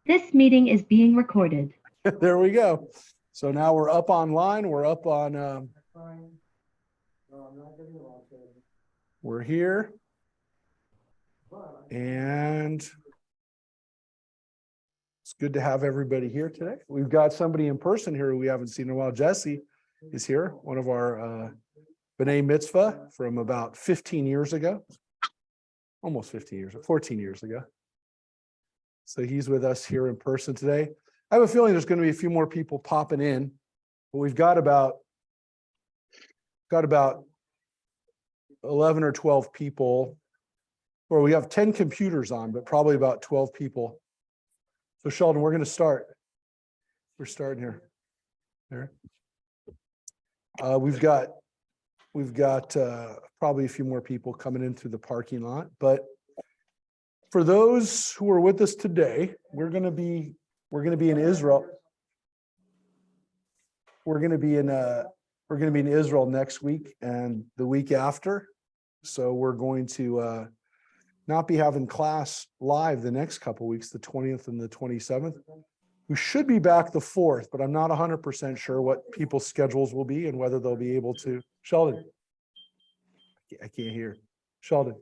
This meeting is being recorded. There we go. So now we're up online. We're up on, we're here. And it's good to have everybody here today. We've got somebody in person here who we haven't seen in a while. Jesse is here, one of our B'nai Mitzvah from about 15 years ago. Almost 15 years, 14 years ago. So he's with us here in person today. I have a feeling there's going to be a few more people popping in, but we've got about 11 or 12 people, or we have 10 computers on, but probably about 12 people. So Sheldon, we're going to start. We're starting here. There. We've got probably a few more people coming in through the parking lot, but for those who are with us today, we're going to be in Israel. We're going to be in Israel next week and the week after. So we're going to not be having class live the next couple of weeks, the 20th and the 27th. We should be back the 4th, but I'm not 100% sure what people's schedules will be and whether they'll be able to. Sheldon, I can't hear. Sheldon,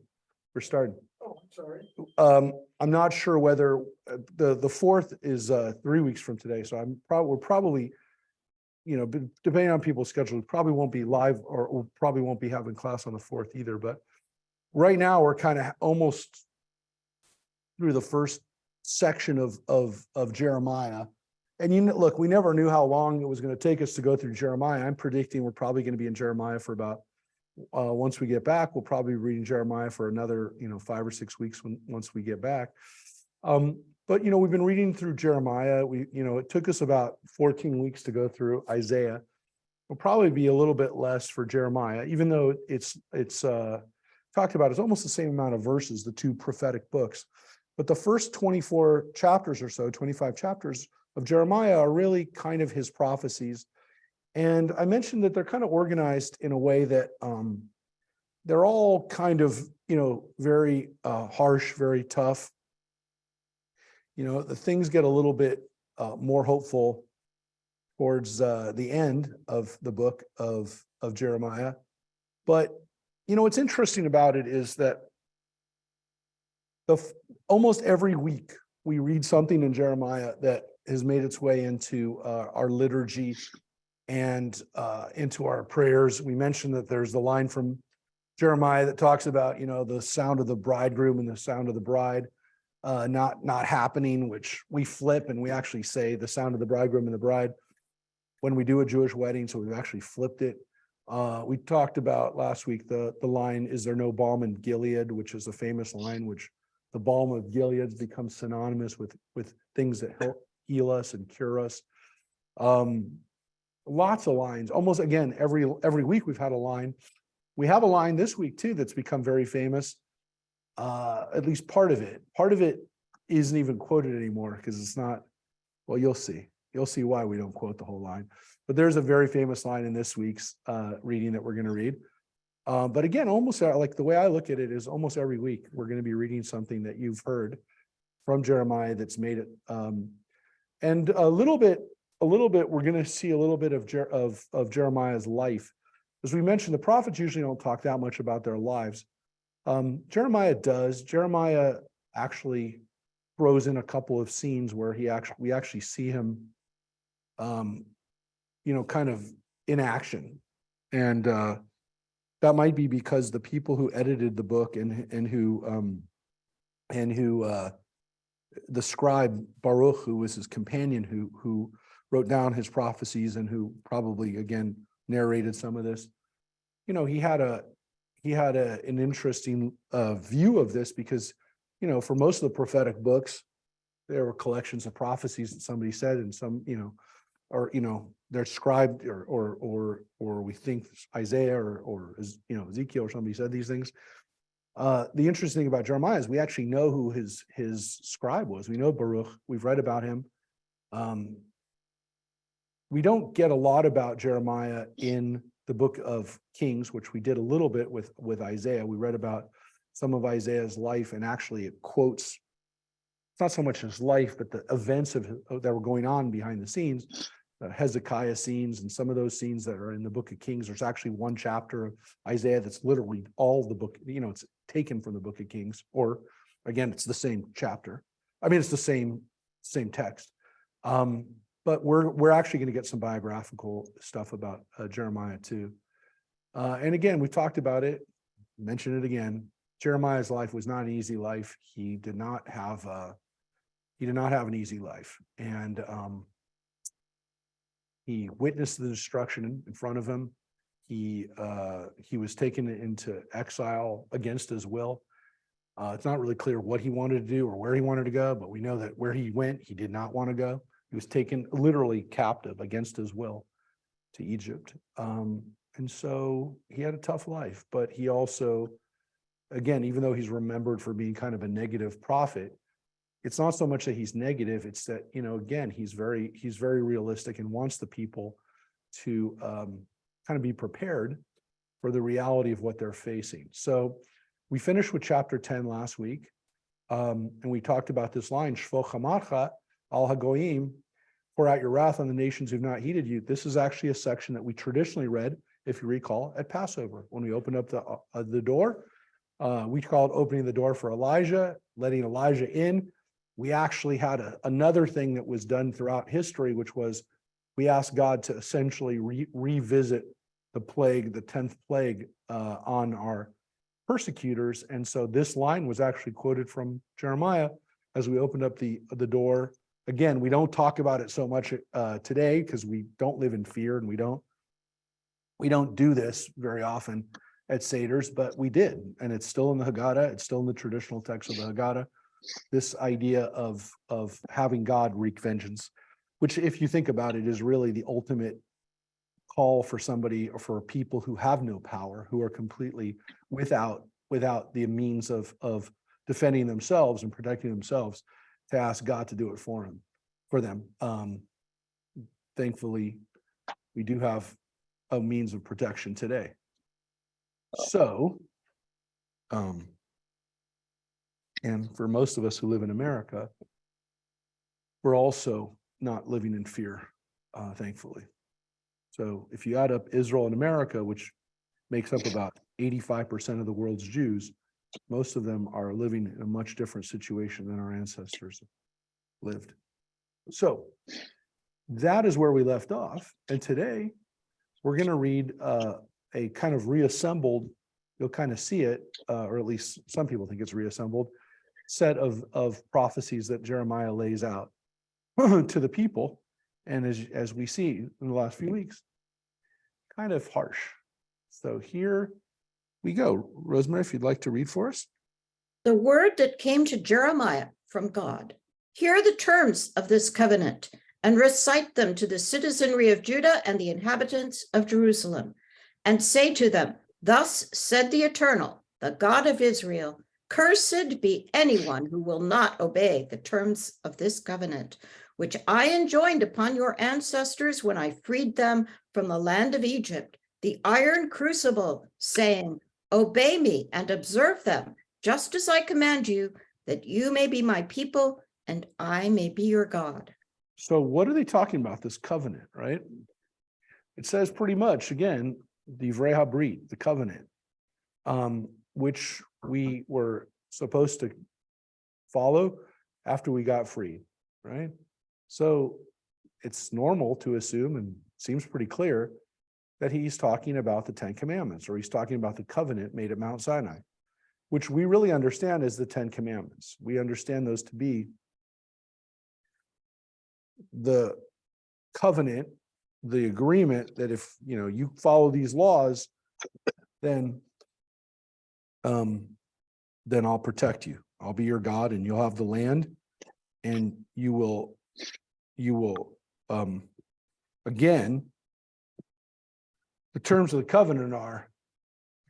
we're starting. Oh, I'm sorry. I'm not sure whether the 4th is 3 weeks from today. So we're probably, depending on people's schedule, we probably won't be live or probably won't be having class on the 4th either. But right now we're kind of almost through the first section of Jeremiah. And look, we never knew how long it was going to take us to go through Jeremiah. I'm predicting we're probably going to be in Jeremiah for about once we get back, we'll probably be reading Jeremiah for another, 5 or 6 weeks once we get back. But we've been reading through Jeremiah. It took us about 14 weeks to go through Isaiah. It'll probably be a little bit less for Jeremiah, even though it's talked about. It's almost the same amount of verses, the two prophetic books. But the first 24 chapters or so, 25 chapters of Jeremiah are really kind of his prophecies. And I mentioned that they're kind of organized in a way that they're all kind of, very harsh, very tough. The things get a little bit more hopeful towards the end of the book of Jeremiah. But, what's interesting about it is that almost every week we read something in Jeremiah that has made its way into our liturgy and into our prayers. We mentioned that there's the line from Jeremiah that talks about, the sound of the bridegroom and the sound of the bride not happening, which we flip and we actually say the sound of the bridegroom and the bride when we do a Jewish wedding. So we've actually flipped it. We talked about last week the line, "Is there no balm in Gilead?" which is a famous line, which the balm of Gilead becomes synonymous with things that help heal us and cure us. Lots of lines, almost again, every week we've had a line. We have a line this week too that's become very famous. At least part of it. Part of it isn't even quoted anymore because it's not, well, you'll see. You'll see why we don't quote the whole line. But there's a very famous line in this week's reading that we're going to read. But again, almost like the way I look at it is almost every week we're going to be reading something that you've heard from Jeremiah that's made it. And a little bit, we're going to see a little bit of Jeremiah's life. As we mentioned, the prophets usually don't talk that much about their lives. Jeremiah does. Jeremiah actually throws in a couple of scenes where we actually see him, kind of in action. And that might be because the people who edited the book and who the scribe Baruch, who was his companion, who wrote down his prophecies and who probably again narrated some of this. He had an interesting view of this because, for most of the prophetic books, there were collections of prophecies that somebody said, and some, they're scribed or we think Isaiah or Ezekiel or somebody said these things. The interesting thing about Jeremiah is we actually know who his scribe was. We know Baruch. We've read about him. We don't get a lot about Jeremiah in the book of Kings, which we did a little bit with Isaiah. We read about some of Isaiah's life, and actually it quotes it's not so much his life, but the events that were going on behind the scenes, Hezekiah scenes, and some of those scenes that are in the book of Kings. There's actually one chapter of Isaiah that's literally all the book, it's taken from the book of Kings, or again, it's the same chapter. I mean, it's the same text. But we're actually going to get some biographical stuff about Jeremiah too. And again, we talked about it, mention it again. Jeremiah's life was not an easy life. He did not have an easy life, and he witnessed the destruction in front of him. He was taken into exile against his will. It's not really clear what he wanted to do or where he wanted to go, but we know that where he went, he did not want to go. He was taken literally captive against his will to Egypt. And so he had a tough life, but he also, again, even though he's remembered for being kind of a negative prophet, it's not so much that he's negative, it's that, again, he's very realistic and wants the people to kind of be prepared for the reality of what they're facing. So we finished with chapter 10 last week, and we talked about this line, Shvo chamarcha al hagoyim, pour out your wrath on the nations who've not heeded you. This is actually a section that we traditionally read, if you recall, at Passover. When we opened up the door, we call it opening the door for Elijah, letting Elijah in. We actually had another thing that was done throughout history, which was we asked God to essentially revisit the plague, the 10th plague on our persecutors. And so this line was actually quoted from Jeremiah as we opened up the door. Again, we don't talk about it so much today because we don't live in fear, and we don't do this very often at Seder's, but we did. And it's still in the Haggadah. It's still in the traditional text of the Haggadah. This idea of having God wreak vengeance, which, if you think about it, is really the ultimate call for somebody or for people who have no power, who are completely without the means of defending themselves and protecting themselves, to ask God to do it for them. Thankfully, we do have a means of protection today. So, and for most of us who live in America, we're also not living in fear, thankfully. So if you add up Israel and America, which makes up about 85% of the world's Jews, most of them are living in a much different situation than our ancestors lived. So that is where we left off. And today we're going to read a kind of reassembled, you'll kind of see it, or at least some people think it's reassembled, set of prophecies that Jeremiah lays out to the people. And as we see in the last few weeks, kind of harsh. So here we go. Rosemary, if you'd like to read for us. The word that came to Jeremiah from God. Hear the terms of this covenant and recite them to the citizenry of Judah and the inhabitants of Jerusalem, and say to them, thus said the Eternal, the God of Israel, cursed be anyone who will not obey the terms of this covenant, which I enjoined upon your ancestors when I freed them from the land of Egypt, the iron crucible, saying, obey me and observe them, just as I command you, that you may be my people and I may be your God. So what are they talking about, this covenant, right? It says pretty much, again, the Divrei Habrit, the covenant, which we were supposed to follow after we got freed, right? So it's normal to assume, and seems pretty clear, that he's talking about the 10 Commandments, or he's talking about the covenant made at Mount Sinai, which we really understand as the 10 Commandments. We understand those to be the covenant, the agreement that if you follow these laws, then I'll protect you. I'll be your God, and you'll have the land, and you will again, the terms of the covenant are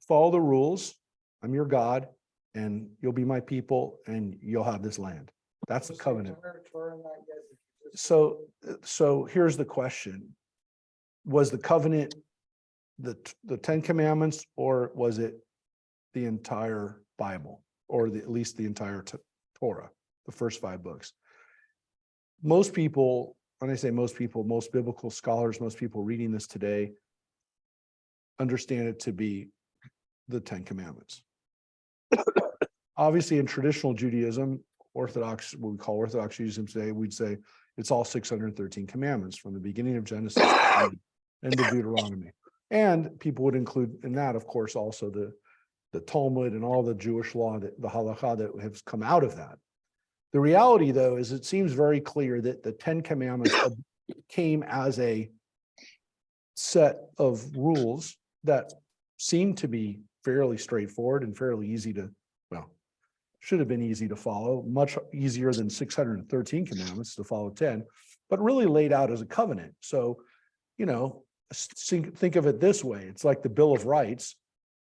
follow the rules. I'm your God, and you'll be my people, and you'll have this land. That's the covenant. So here's the question. Was the covenant the 10 Commandments, or was it the entire Bible, or at least the entire Torah? the first 5 books. Most people, when I say most people, most biblical scholars, most people reading this today understand it to be the 10 Commandments. Obviously, in traditional Judaism, Orthodox, what we call Orthodox Judaism today, we'd say it's all 613 commandments from the beginning of Genesis to the end of Deuteronomy. And people would include in that, of course, also the Talmud and all the Jewish law, the halakha that has come out of that. The reality, though, is it seems very clear that the 10 Commandments came as a set of rules that seem to be fairly straightforward and fairly easy to, well, should have been easy to follow, much easier than 613 commandments to follow 10, but really laid out as a covenant. So, you know, think of it this way. It's like the Bill of Rights.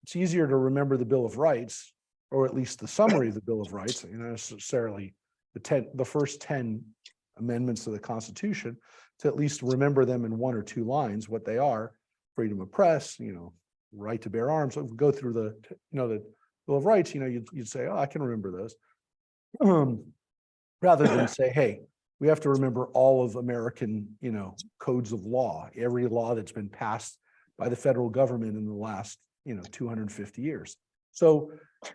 It's easier to remember the Bill of Rights, or at least the summary of the Bill of Rights, you know, necessarily the first 10 amendments to the Constitution, to at least remember them in 1 or 2 lines, what they are: freedom of press, you know, right to bear arms. So if we go through the, you know, the Bill of Rights, you know, you'd say, oh, I can remember those. Rather than say, hey, we have to remember all of American, you know, codes of law, every law that's been passed by the federal government in the last, you know, 250 years. So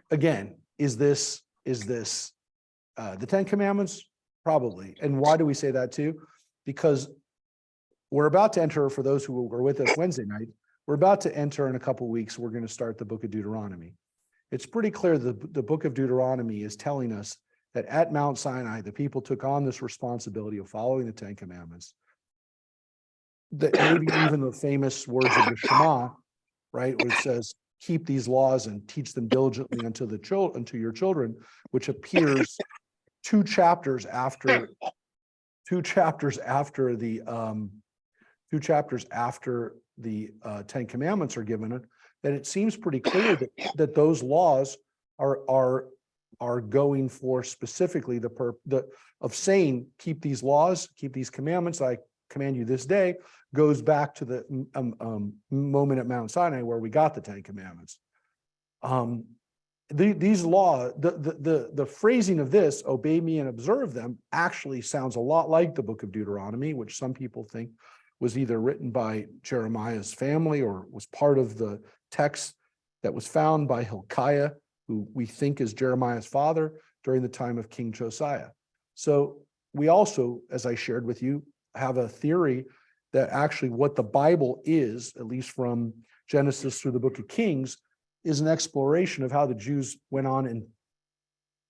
again, is this the 10 Commandments? Probably. And why do we say that too? Because we're about to enter, for those who were with us Wednesday night, we're about to enter in a couple of weeks, we're going to start the book of Deuteronomy. It's pretty clear that the book of Deuteronomy is telling us that at Mount Sinai, the people took on this responsibility of following the 10 Commandments. That maybe even the famous words of the Shema, right, where it says, keep these laws and teach them diligently unto your children, which appears 2 chapters after the 10 Commandments are given it, that it seems pretty clear that those laws are going for specifically of saying, keep these laws, keep these commandments, I command you this day, goes back to the moment at Mount Sinai where we got the 10 Commandments. These laws, the phrasing of this, obey me and observe them, actually sounds a lot like the book of Deuteronomy, which some people think was either written by Jeremiah's family or was part of the text that was found by Hilkiah, who we think is Jeremiah's father, during the time of King Josiah. So we also, as I shared with you, have a theory that actually what the Bible is, at least from Genesis through the book of Kings, is an exploration of how the Jews went on and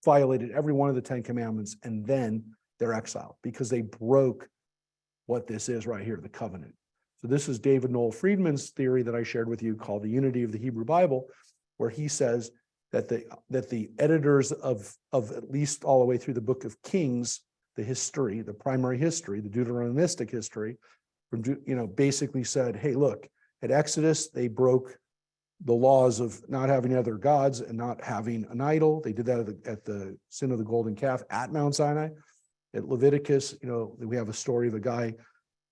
violated every one of the 10 Commandments, and then they're exiled because they broke what this is right here, the covenant. So this is David Noel Friedman's theory that I shared with you, called the Unity of the Hebrew Bible, where he says that the editors of at least all the way through the book of Kings, the history, the primary history, the Deuteronomistic history, from, you know, basically said, hey, look, at Exodus, they broke the laws of not having other gods and not having an idol. They did that at the sin of the golden calf at Mount Sinai. At Leviticus, you know, we have a story of a guy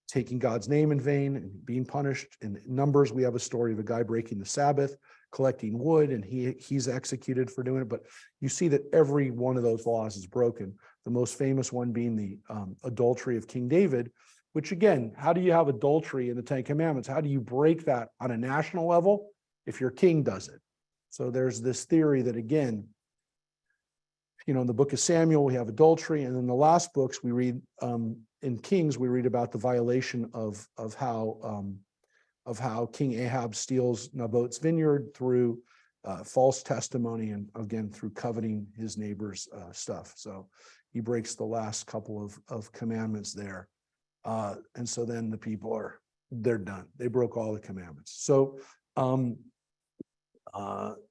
taking God's name in vain and being punished. In Numbers, we have a story of a guy breaking the Sabbath, collecting wood, and he's executed for doing it. But you see that every one of those laws is broken. The most famous one being the adultery of King David, which again, how do you have adultery in the 10 Commandments? How do you break that on a national level if your king does it? So there's this theory that, again, you know, in the book of Samuel, we have adultery. And in the last books we read, in Kings, we read about the violation of how King Ahab steals Naboth's vineyard through false testimony, and again, through coveting his neighbor's stuff. So he breaks the last couple of commandments there. And so then the people they're done. They broke all the commandments. So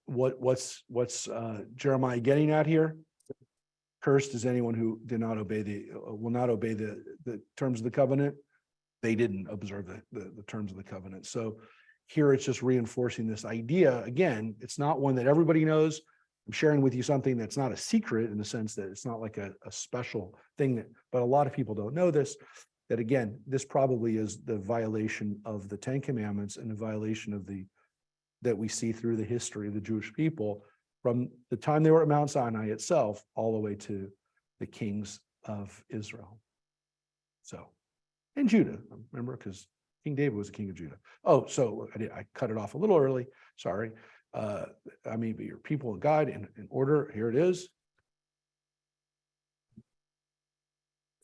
what's Jeremiah getting at here? Cursed is anyone who did not obey will not obey the terms of the covenant. They didn't observe the terms of the covenant. So here it's just reinforcing this idea. Again, it's not one that everybody knows. I'm sharing with you something that's not a secret, in the sense that it's not like a special thing but a lot of people don't know this, that again, this probably is the violation of the 10 Commandments and the violation of that we see through the history of the Jewish people from the time they were at Mount Sinai itself all the way to the kings of Israel. So, and Judah, remember, because King David was a king of Judah. Oh, so I cut it off a little early. Sorry. I may be your people and guide in order. Here it is.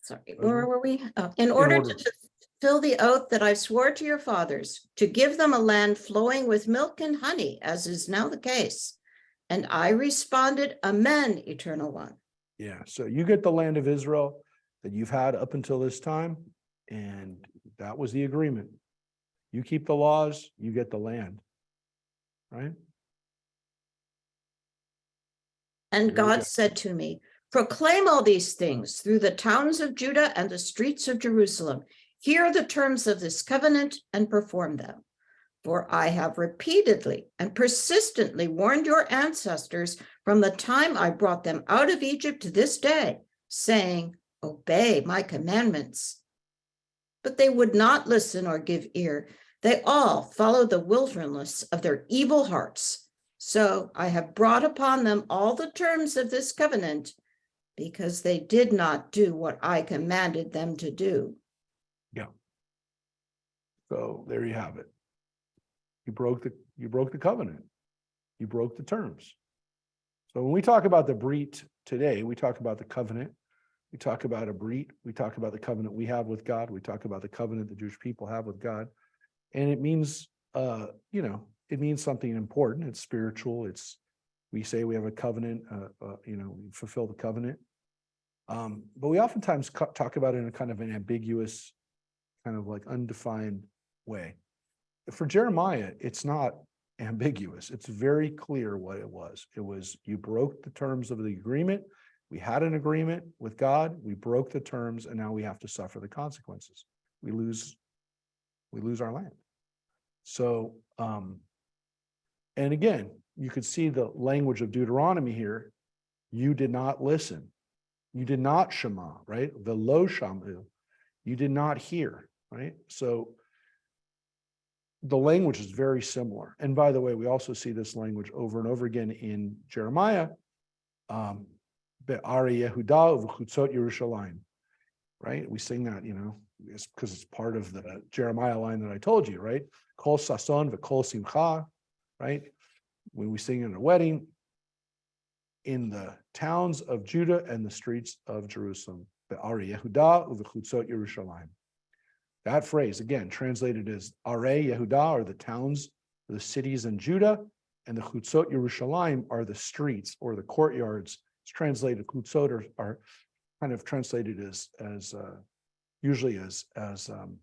Sorry, where were we? Oh, in order to fulfill the oath that I swore to your fathers, to give them a land flowing with milk and honey, as is now the case. And I responded, Amen, Eternal One. Yeah, so you get the land of Israel that you've had up until this time, and that was the agreement. You keep the laws, you get the land, right? And There you God go. said to me, proclaim all these things through the towns of Judah and the streets of Jerusalem. Hear the terms of this covenant and perform them. For I have repeatedly and persistently warned your ancestors from the time I brought them out of Egypt to this day, saying, obey my commandments. But they would not listen or give ear. They all followed the wilderness of their evil hearts. So I have brought upon them all the terms of this covenant, because they did not do what I commanded them to do. Yeah. So there you have it. You broke the covenant. You broke the terms. So when we talk about the Brit today, we talk about the covenant. We talk about a Brit. We talk about the covenant we have with God. We talk about the covenant the Jewish people have with God. And it means, it means something important. It's spiritual. We say we have a covenant, we fulfill the covenant. But we oftentimes talk about it in a kind of an ambiguous, kind of like undefined way. For Jeremiah, it's not ambiguous. It's very clear what it was. It was, you broke the terms of the agreement. We had an agreement with God. We broke the terms, and now we have to suffer the consequences. We lose our land. So, and again, you could see the language of Deuteronomy here. You did not listen. You did not shema, right? The lo shamu. You did not hear, right? So the language is very similar. And by the way, we also see this language over and over again in Jeremiah. Be'ari Yehuda v'chutzot Yerushalayim, right? We sing that, it's because it's part of the Jeremiah line that I told you, right? Kol sason v'kol simcha, right? When we sing in a wedding, in the towns of Judah and the streets of Jerusalem, Be'ari Yehuda v'chutzot Yerushalayim. That phrase, again, translated as Are Yehuda are the towns, the cities in Judah, and the Chutzot Yerushalayim are the streets or the courtyards. It's translated, Chutzot are kind of translated as usually as the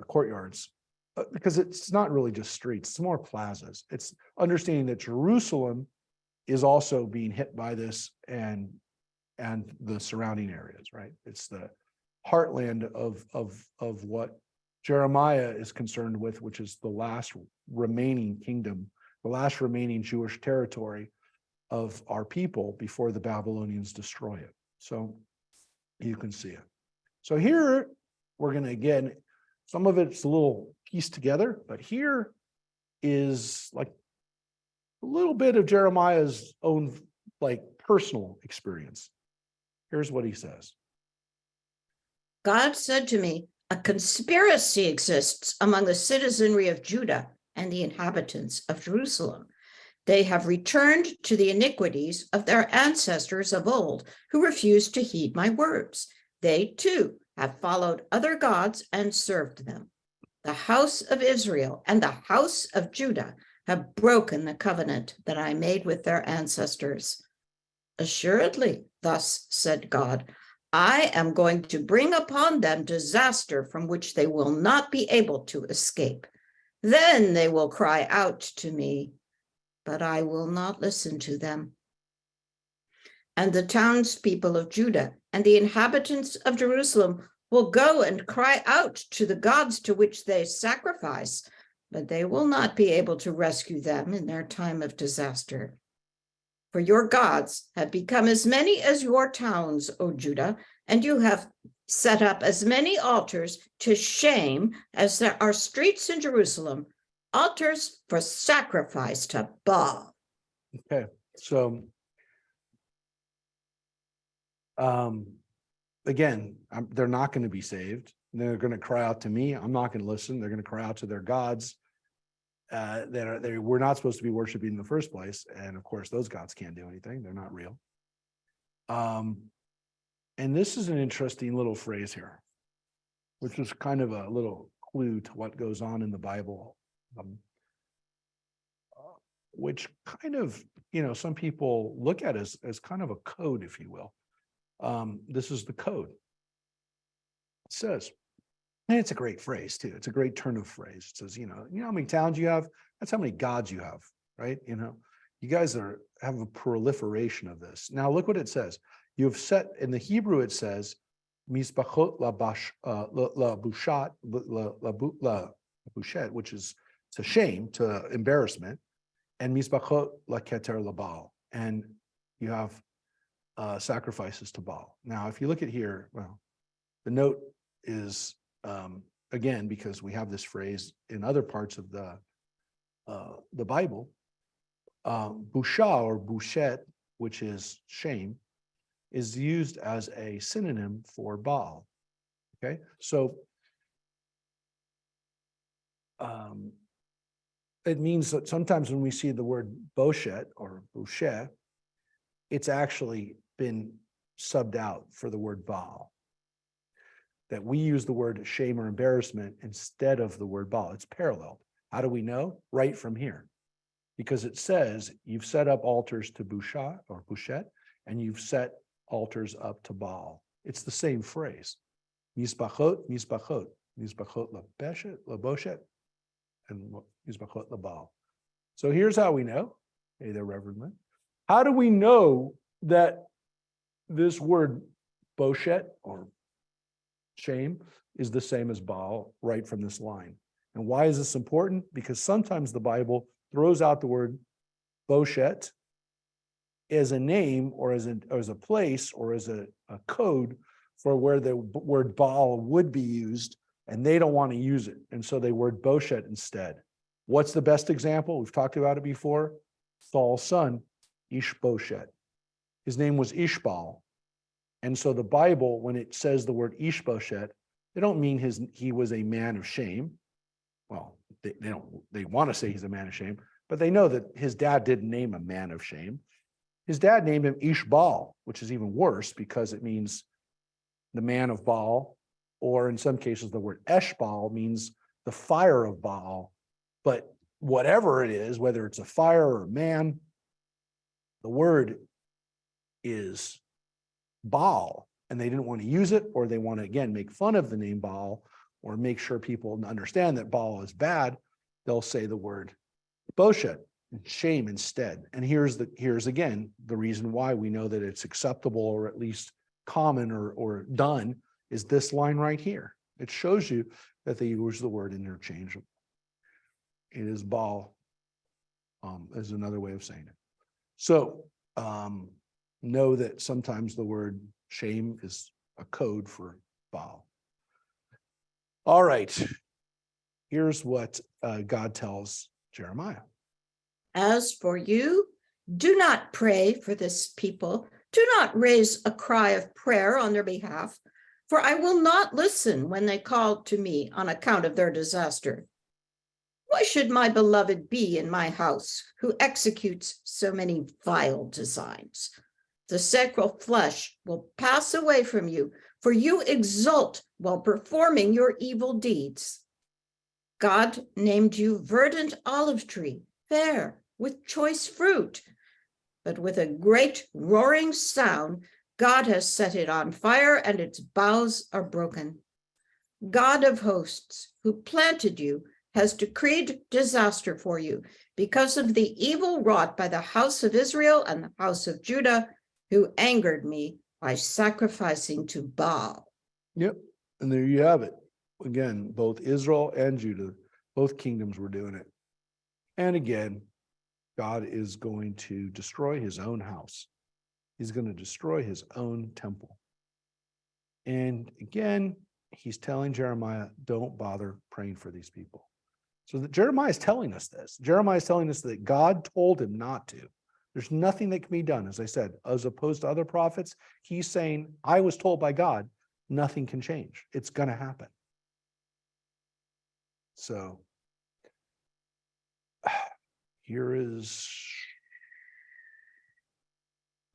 courtyards, because it's not really just streets, it's more plazas. It's understanding that Jerusalem is also being hit by this and the surrounding areas, right? It's the heartland of what Jeremiah is concerned with, which is the last remaining kingdom, the last remaining Jewish territory of our people before the Babylonians destroy it. So you can see it. So here we're going to, again, some of it's a little pieced together, but here is like a little bit of Jeremiah's own like personal experience. Here's what he says. God said to me, a conspiracy exists among the citizenry of Judah and the inhabitants of Jerusalem. They have returned to the iniquities of their ancestors of old, who refused to heed my words. They too have followed other gods and served them. The house of Israel and the house of Judah have broken the covenant that I made with their ancestors. Assuredly, thus said God, I am going to bring upon them disaster from which they will not be able to escape. Then they will cry out to me, but I will not listen to them. And the townspeople of Judah and the inhabitants of Jerusalem will go and cry out to the gods to which they sacrifice, but they will not be able to rescue them in their time of disaster. For your gods have become as many as your towns, O Judah, and you have set up as many altars to shame as there are streets in Jerusalem, altars for sacrifice to Baal. Okay, so Again, they're not going to be saved. They're going to cry out to me. I'm not going to listen. They're going to cry out to their gods that they were not supposed to be worshiping in the first place. And of course, those gods can't do anything. They're not real. And this is an interesting little phrase here, which is kind of a little clue to what goes on in the Bible, which kind of, some people look at as kind of a code, if you will. This is the code. It says, and it's a great phrase too. It's a great turn of phrase. It says, you know how many towns you have? That's how many gods you have, right? You guys have a proliferation of this. Now look what it says. You've set, in the Hebrew it says, Misbachot la bushat la bushet, which is to shame, to embarrassment, and Misbachot la keter la Baal, and you have sacrifices to Baal. Now, if you look at here, well, the note is again, because we have this phrase in other parts of the Bible, busha or bushet, which is shame, is used as a synonym for Baal. Okay, so it means that sometimes when we see the word boshet or bushet, it's actually been subbed out for the word Baal. That we use the word shame or embarrassment instead of the word Baal. It's parallel. How do we know? Right from here. Because it says you've set up altars to Busha or Bushet, and you've set altars up to Baal. It's the same phrase. Misbachot, misbachot, misbachot la boshet, and misbachot la Baal. So here's how we know. Hey there, Reverend Lynn. How do we know that this word boshet or shame is the same as Baal right from this line? And why is this important? Because sometimes the Bible throws out the word boshet as a name or as a place or as a code for where the word Baal would be used, and they don't want to use it. And so they word boshet instead. What's the best example? We've talked about it before. Saul's son, Ishbosheth. His name was Ishbaal. And so the Bible, when it says the word Ishbosheth, they don't mean he was a man of shame. Well, they want to say he's a man of shame, but they know that his dad didn't name a man of shame. His dad named him Ishbaal, which is even worse because it means the man of Baal, or in some cases the word Eshbaal means the fire of Baal. But whatever it is, whether it's a fire or a man, the word is Baal, and they didn't want to use it, or they want to, again, make fun of the name Baal, or make sure people understand that Baal is bad. They'll say the word boshet, shame instead. And here's again the reason why we know that it's acceptable, or at least common or done, is this line right here. It shows you that they use the word interchangeable. It is Baal, is another way of saying it. So know that sometimes the word shame is a code for Baal. All right, here's what God tells Jeremiah. As for you, do not pray for this people. Do not raise a cry of prayer on their behalf, for I will not listen when they call to me on account of their disaster. Why should my beloved be in my house, who executes so many vile designs? The sacred flesh will pass away from you, for you exult while performing your evil deeds. God named you verdant olive tree, fair, with choice fruit. But with a great roaring sound, God has set it on fire and its boughs are broken. God of hosts, who planted you, has decreed disaster for you because of the evil wrought by the house of Israel and the house of Judah, who angered me by sacrificing to Baal. Yep, and there you have it. Again, both Israel and Judah, both kingdoms were doing it. And again, God is going to destroy his own house. He's going to destroy his own temple. And again, he's telling Jeremiah, don't bother praying for these people. So that Jeremiah is telling us this. Jeremiah is telling us that God told him not to. There's nothing that can be done. As I said, as opposed to other prophets, he's saying, I was told by God, nothing can change. It's going to happen. So here is.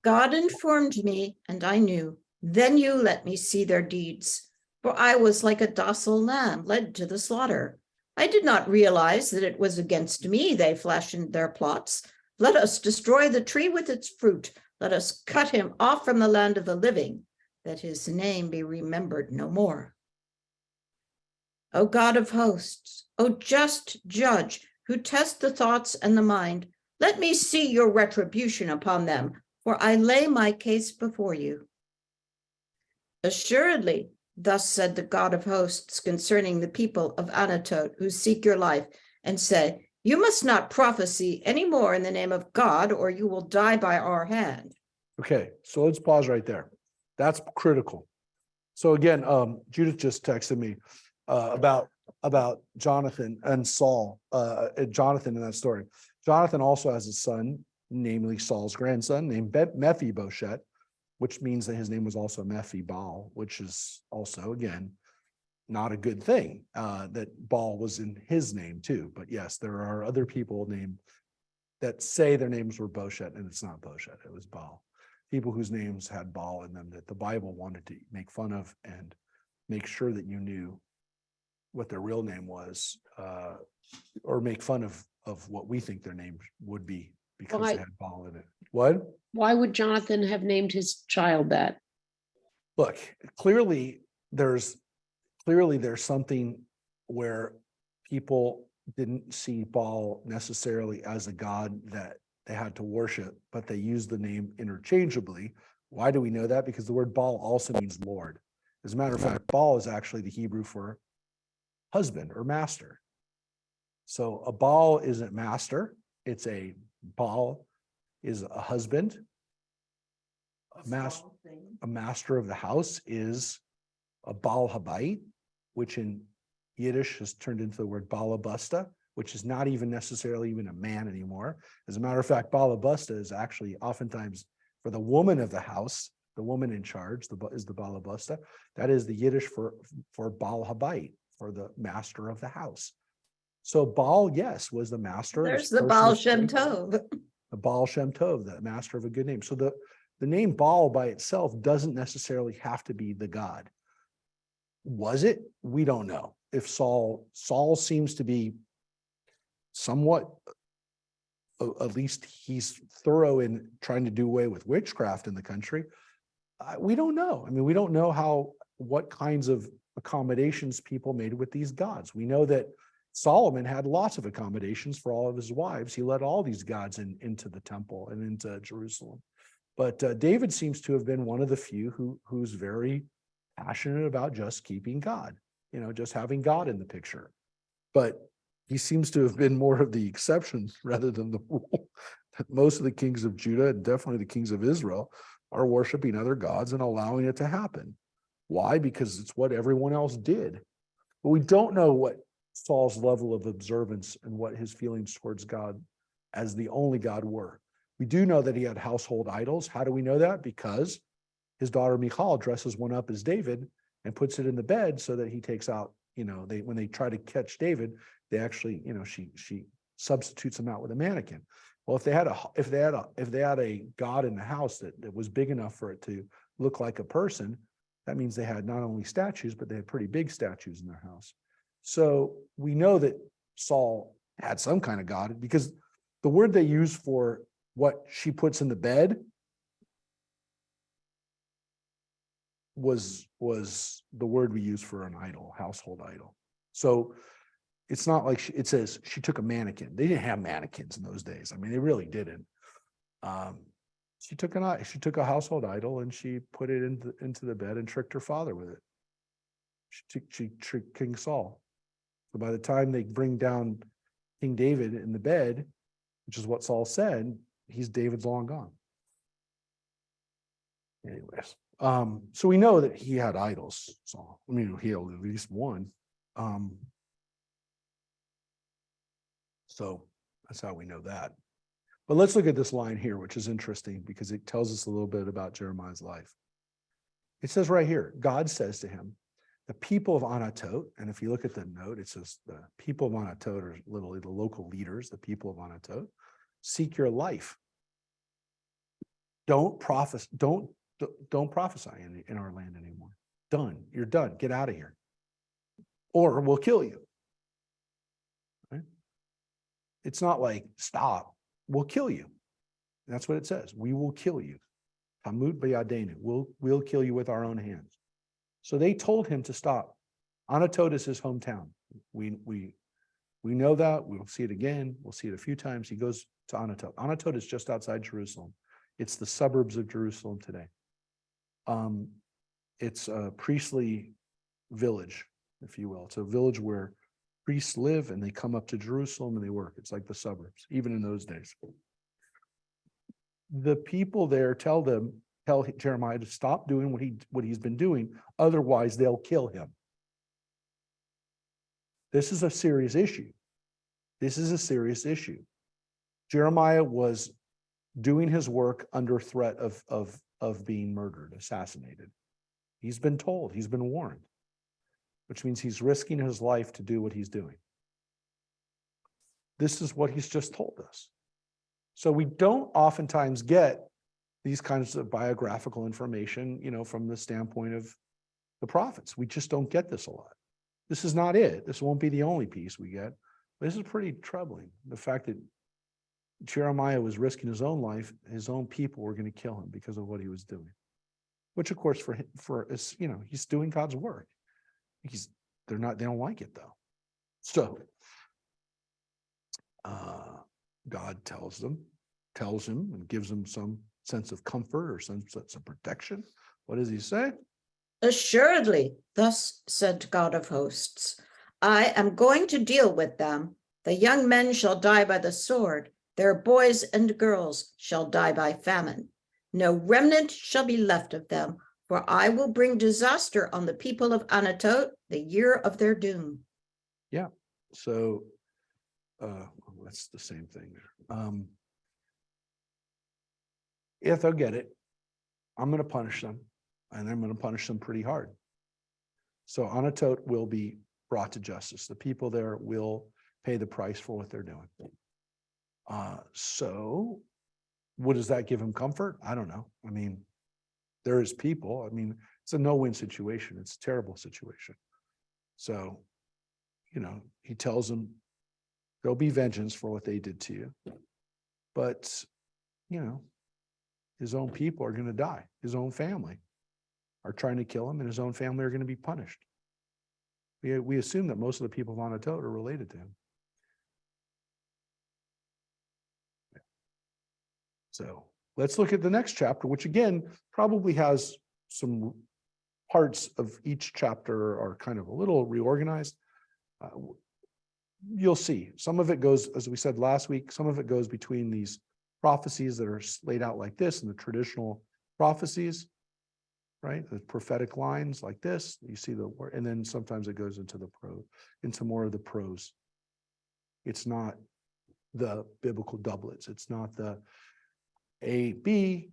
God informed me, and I knew. Then you let me see their deeds, for I was like a docile lamb led to the slaughter. I did not realize that it was against me they fashioned their plots. Let us destroy the tree with its fruit. Let us cut him off from the land of the living, that his name be remembered no more. O God of hosts, O just judge, who test the thoughts and the mind, let me see your retribution upon them, for I lay my case before you. Assuredly, thus said the God of hosts concerning the people of Anatot who seek your life, and say, you must not prophesy any more in the name of God, or you will die by our hand. Okay, so let's pause right there. That's critical. So again, Judith just texted me about Jonathan and Saul, Jonathan in that story. Jonathan also has a son, namely Saul's grandson, named Mephibosheth, which means that his name was also Mephi-Baal, which is also, again, not a good thing, that Baal was in his name too. But yes, there are other people named that say their names were Boshet, and it's not Boshet, it was Baal. People whose names had Baal in them that the Bible wanted to make fun of and make sure that you knew what their real name was, or make fun of what we think their name would be because they had Baal in it. What? Why would Jonathan have named his child that? Look, clearly there's something where people didn't see Baal necessarily as a god that they had to worship, but they used the name interchangeably. Why do we know that? Because the word Baal also means Lord. As a matter of fact, Baal is actually the Hebrew for husband or master. So a Baal isn't master. It's a Baal is a husband. A master of the house is a Baal Habayit, which in Yiddish has turned into the word Balabusta, which is not even necessarily even a man anymore. As a matter of fact, Balabusta is actually oftentimes for the woman of the house, the woman in charge, is the Balabusta. That is the Yiddish for Baal Habayit, for the master of the house. So Baal, yes, was the master. There's the Baal Shem Tov. The Baal Shem Tov, the master of a good name. So the name Baal by itself doesn't necessarily have to be the god. Was it? We don't know. If Saul seems to be somewhat, at least he's thorough in trying to do away with witchcraft in the country. We don't know. I mean, we don't know what kinds of accommodations people made with these gods. We know that Solomon had lots of accommodations for all of his wives. He let all these gods into the temple and into Jerusalem. But David seems to have been one of the few who's very passionate about just keeping God, just having God in the picture. But he seems to have been more of the exception rather than the rule. Most of the kings of Judah, and definitely the kings of Israel, are worshiping other gods and allowing it to happen. Why? Because it's what everyone else did. But we don't know what Saul's level of observance and what his feelings towards God as the only God were. We do know that he had household idols. How do we know that? Because his daughter Michal dresses one up as David and puts it in the bed so that he takes out, when they try to catch David, they actually, she substitutes him out with a mannequin. Well, if they had a god in the house that was big enough for it to look like a person, that means they had not only statues, but they had pretty big statues in their house. So we know that Saul had some kind of god, because the word they use for what she puts in the bed was the word we use for an idol, household idol. So it's not like it says she took a mannequin. They didn't have mannequins in those days. I mean, they really didn't. She took a household idol and she put it into the bed and tricked her father with it. She tricked King Saul. So by the time they bring down King David in the bed, which is what Saul said, David's long gone. Anyways, so we know that he had idols. Saul. I mean, he had at least one. So that's how we know that. But let's look at this line here, which is interesting because it tells us a little bit about Jeremiah's life. It says right here, God says to him, the people of Anatot, and if you look at the note, it says the people of Anatot are literally the local leaders, the people of Anatot, seek your life. Don't prophesy in our land anymore. Done. You're done. Get out of here. Or we'll kill you. Right? It's not like stop. We'll kill you. That's what it says. We will kill you. Hamut b'yadenu. We'll kill you with our own hands. So they told him to stop. Anatot is his hometown. We know that. We'll see it again. We'll see it a few times. He goes to Anatot. Anatot is just outside Jerusalem. It's the suburbs of Jerusalem today. It's a priestly village, if you will. It's a village where priests live and they come up to Jerusalem and they work. It's like the suburbs, even in those days. The people there tell Jeremiah to stop doing what he's been doing, otherwise they'll kill him. This is a serious issue. This is a serious issue. Jeremiah was doing his work under threat of being murdered, assassinated. He's been told, he's been warned, which means he's risking his life to do what he's doing. This is what he's just told us. So we don't oftentimes get these kinds of biographical information, from the standpoint of the prophets. We just don't get this a lot. This is not it. This won't be the only piece we get. But this is pretty troubling. The fact that Jeremiah was risking his own life, his own people were going to kill him because of what he was doing. Which, of course, he's doing God's work. They don't like it though. So God tells him and gives him some sense of comfort or some sense of protection. What does he say? Assuredly, thus said God of hosts, I am going to deal with them. The young men shall die by the sword. Their boys and girls shall die by famine. No remnant shall be left of them, for I will bring disaster on the people of Anatot, the year of their doom. Yeah. So that's the same thing there. If they'll get it, I'm going to punish them, and I'm going to punish them pretty hard. So Anatot will be brought to justice. The people there will pay the price for what they're doing. So what does that give him comfort? I don't know. I mean, there is people. I mean, it's a no-win situation. It's a terrible situation. So, he tells them there'll be vengeance for what they did to you. But, his own people are going to die. His own family are trying to kill him, and his own family are going to be punished. We assume that most of the people of Anatot are related to him. So let's look at the next chapter, which again probably has some parts of each chapter are kind of a little reorganized. You'll see some of it goes, as we said last week, some of it goes between these prophecies that are laid out like this and the traditional prophecies, right? The prophetic lines like this, you see the word, and then sometimes it goes into into more of the prose. It's not the biblical doublets. It's not the A, B,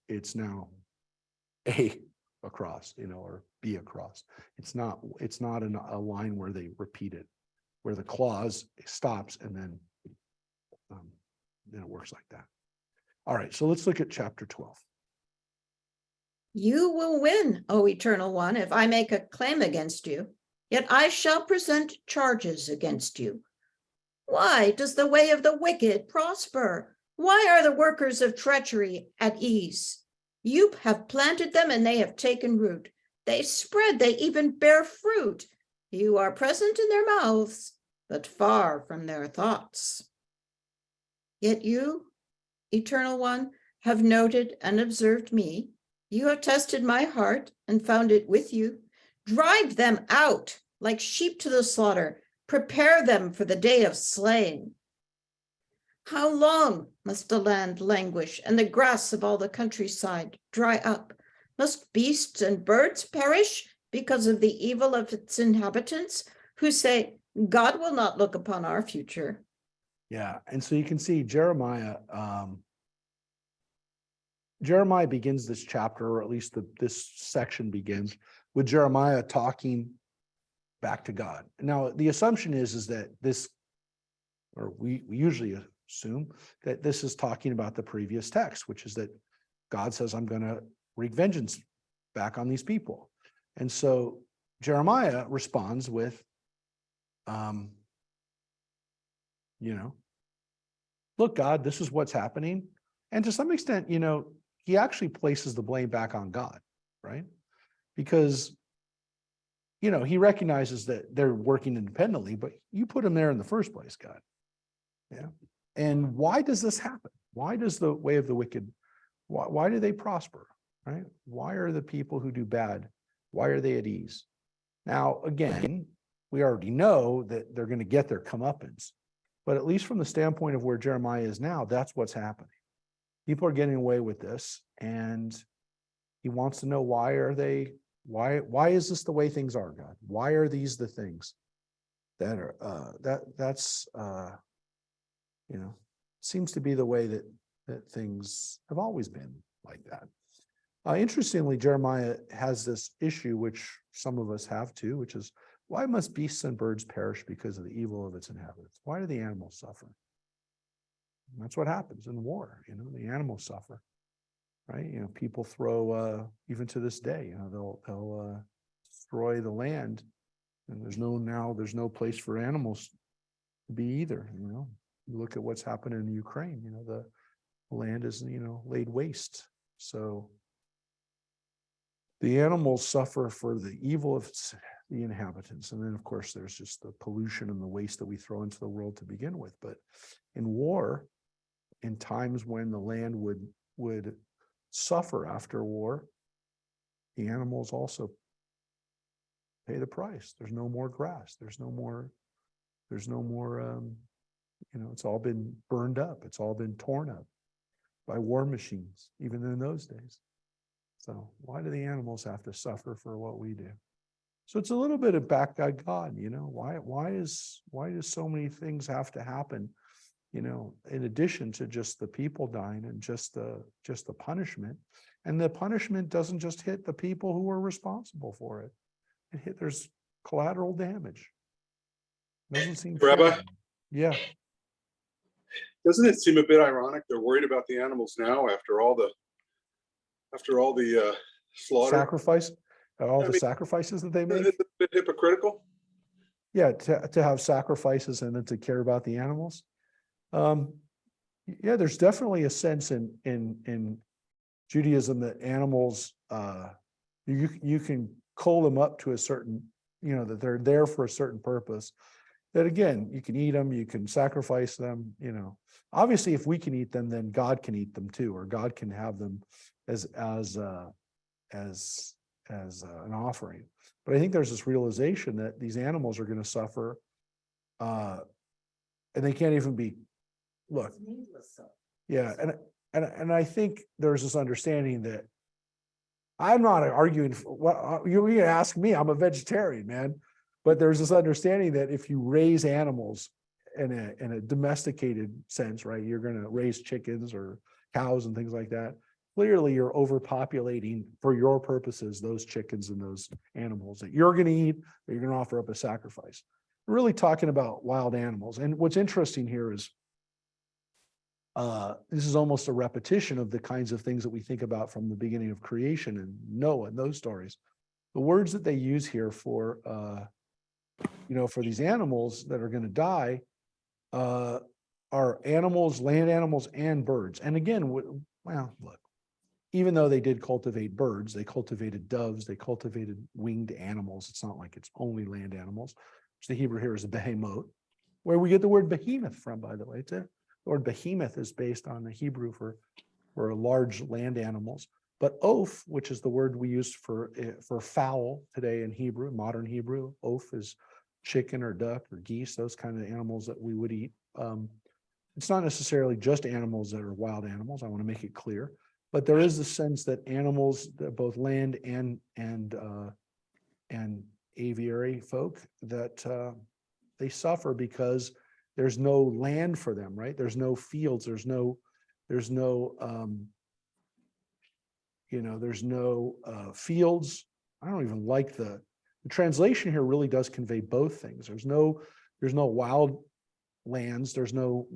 it's now A across, or B across. It's not a line where they repeat it, where the clause stops and then it works like that. All right, so let's look at chapter 12. You will win, O Eternal One, if I make a claim against you, yet I shall present charges against you. Why does the way of the wicked prosper? Why are the workers of treachery at ease? You have planted them and they have taken root. They spread, they even bear fruit. You are present in their mouths, but far from their thoughts. Yet you, Eternal One, have noted and observed me. You have tested my heart and found it with you. Drive them out like sheep to the slaughter. Prepare them for the day of slaying. How long must the land languish and the grass of all the countryside dry up? Must beasts and birds perish because of the evil of its inhabitants, who say, God will not look upon our future? Yeah, and so you can see Jeremiah. Jeremiah begins this chapter, or at least this section begins with Jeremiah talking back to God. Now, the assumption is that this, or we usually assume that this is talking about the previous text, which is that God says, I'm going to wreak vengeance back on these people. And so Jeremiah responds with, look, God, this is what's happening. And to some extent, he actually places the blame back on God, right? Because, he recognizes that they're working independently, but you put them there in the first place, God. Yeah. And why does this happen? Why does the way of the wicked, why do they prosper, right? Why are the people who do bad, why are they at ease? Now, again, we already know that they're going to get their comeuppance, but at least from the standpoint of where Jeremiah is now, that's what's happening. People are getting away with this, and he wants to know why is this the way things are, God? Why are these the things that are that's seems to be the way that things have always been like that. Interestingly, Jeremiah has this issue, which some of us have too, which is, why must beasts and birds perish because of the evil of its inhabitants? Why do the animals suffer? And that's what happens in war. The animals suffer, right? People throw, even to this day, they'll destroy the land, and there's no place for animals to be either. You look at what's happened in Ukraine. The land is laid waste. So the animals suffer for the evil of the inhabitants. And then, of course, there's just the pollution and the waste that we throw into the world to begin with. But in war, in times when the land would suffer after war, the animals also pay the price. There's no more grass. There's no more, it's all been burned up. It's all been torn up by war machines, even in those days. So why do the animals have to suffer for what we do? So it's a little bit of back at God, why do so many things have to happen, in addition to just the people dying and just the punishment. And the punishment doesn't just hit the people who are responsible for it. There's collateral damage. Doesn't seem Rabbi? fair. Yeah. Doesn't it seem a bit ironic they're worried about the animals now after all the slaughter? Sacrifice, the sacrifices that they make. It's a bit hypocritical. Yeah, to have sacrifices and then to care about the animals. Yeah, there's definitely a sense in Judaism that animals, you can cull them up to a certain, that they're there for a certain purpose. That again, you can eat them, you can sacrifice them. Obviously, if we can eat them, then God can eat them too, or God can have them as an offering. But I think there's this realization that these animals are going to suffer, and they can't even be. Look, yeah, and I think there's this understanding that I'm not arguing for what you're going to ask me. I'm a vegetarian, man, but there's this understanding that if you raise animals in a domesticated sense, right, you're going to raise chickens or cows and things like that. Clearly, you're overpopulating for your purposes those chickens and those animals that you're going to eat, or you're going to offer up a sacrifice. We're really talking about wild animals. And what's interesting here is this is almost a repetition of the kinds of things that we think about from the beginning of creation and Noah and those stories. The words that they use here for these animals that are going to die are animals, land animals, and birds. And again, look, even though they did cultivate birds, they cultivated doves, they cultivated winged animals. It's not like it's only land animals, which the Hebrew here is a behemoth, where we get the word behemoth from, by the way. The word behemoth is based on the Hebrew for large land animals. But oaf, which is the word we use for fowl today in Hebrew, modern Hebrew, oaf is chicken or duck or geese, those kind of animals that we would eat. It's not necessarily just animals that are wild animals. I want to make it clear. But there is the sense that animals, both land and aviary folk, that they suffer because there's no land for them, right? There's no fields, there's no there's no fields. I don't even like the translation here really does convey both things. There's no wild lands, there's no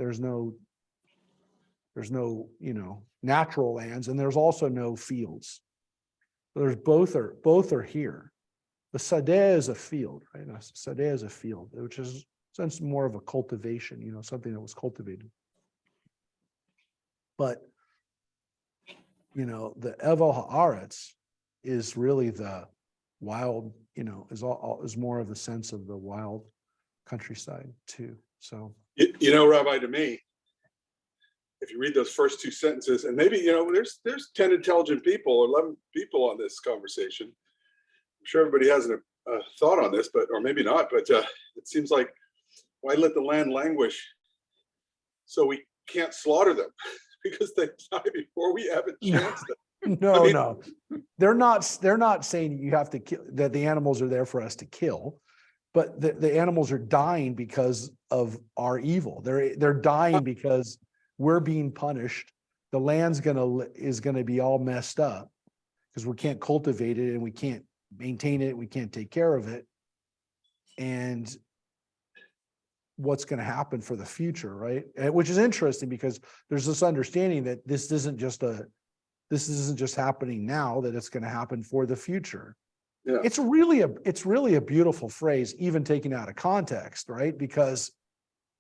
natural lands, and there's also no fields. There's both are here. The sadeh is a field, right? A sadeh is a field, which is sense more of a cultivation, something that was cultivated. But the Evel Haaretz is really the wild, is more of the sense of the wild countryside too. So Rabbi, to me, if you read those first two sentences, and maybe there's 10 intelligent people or 11 people on this conversation. I'm sure everybody has a thought on this, or maybe not. But it seems like, why let the land languish so we can't slaughter them because they die before we have a chance to. No. They're not saying you have to kill, that the animals are there for us to kill, but the animals are dying because of our evil. They're dying because we're being punished. The land's is gonna be all messed up because we can't cultivate it and we can't maintain it. We can't take care of it. And what's going to happen for the future, right? Which is interesting because there's this understanding that this isn't just happening now, that it's going to happen for the future. Yeah. It's really a beautiful phrase, even taken out of context, right? Because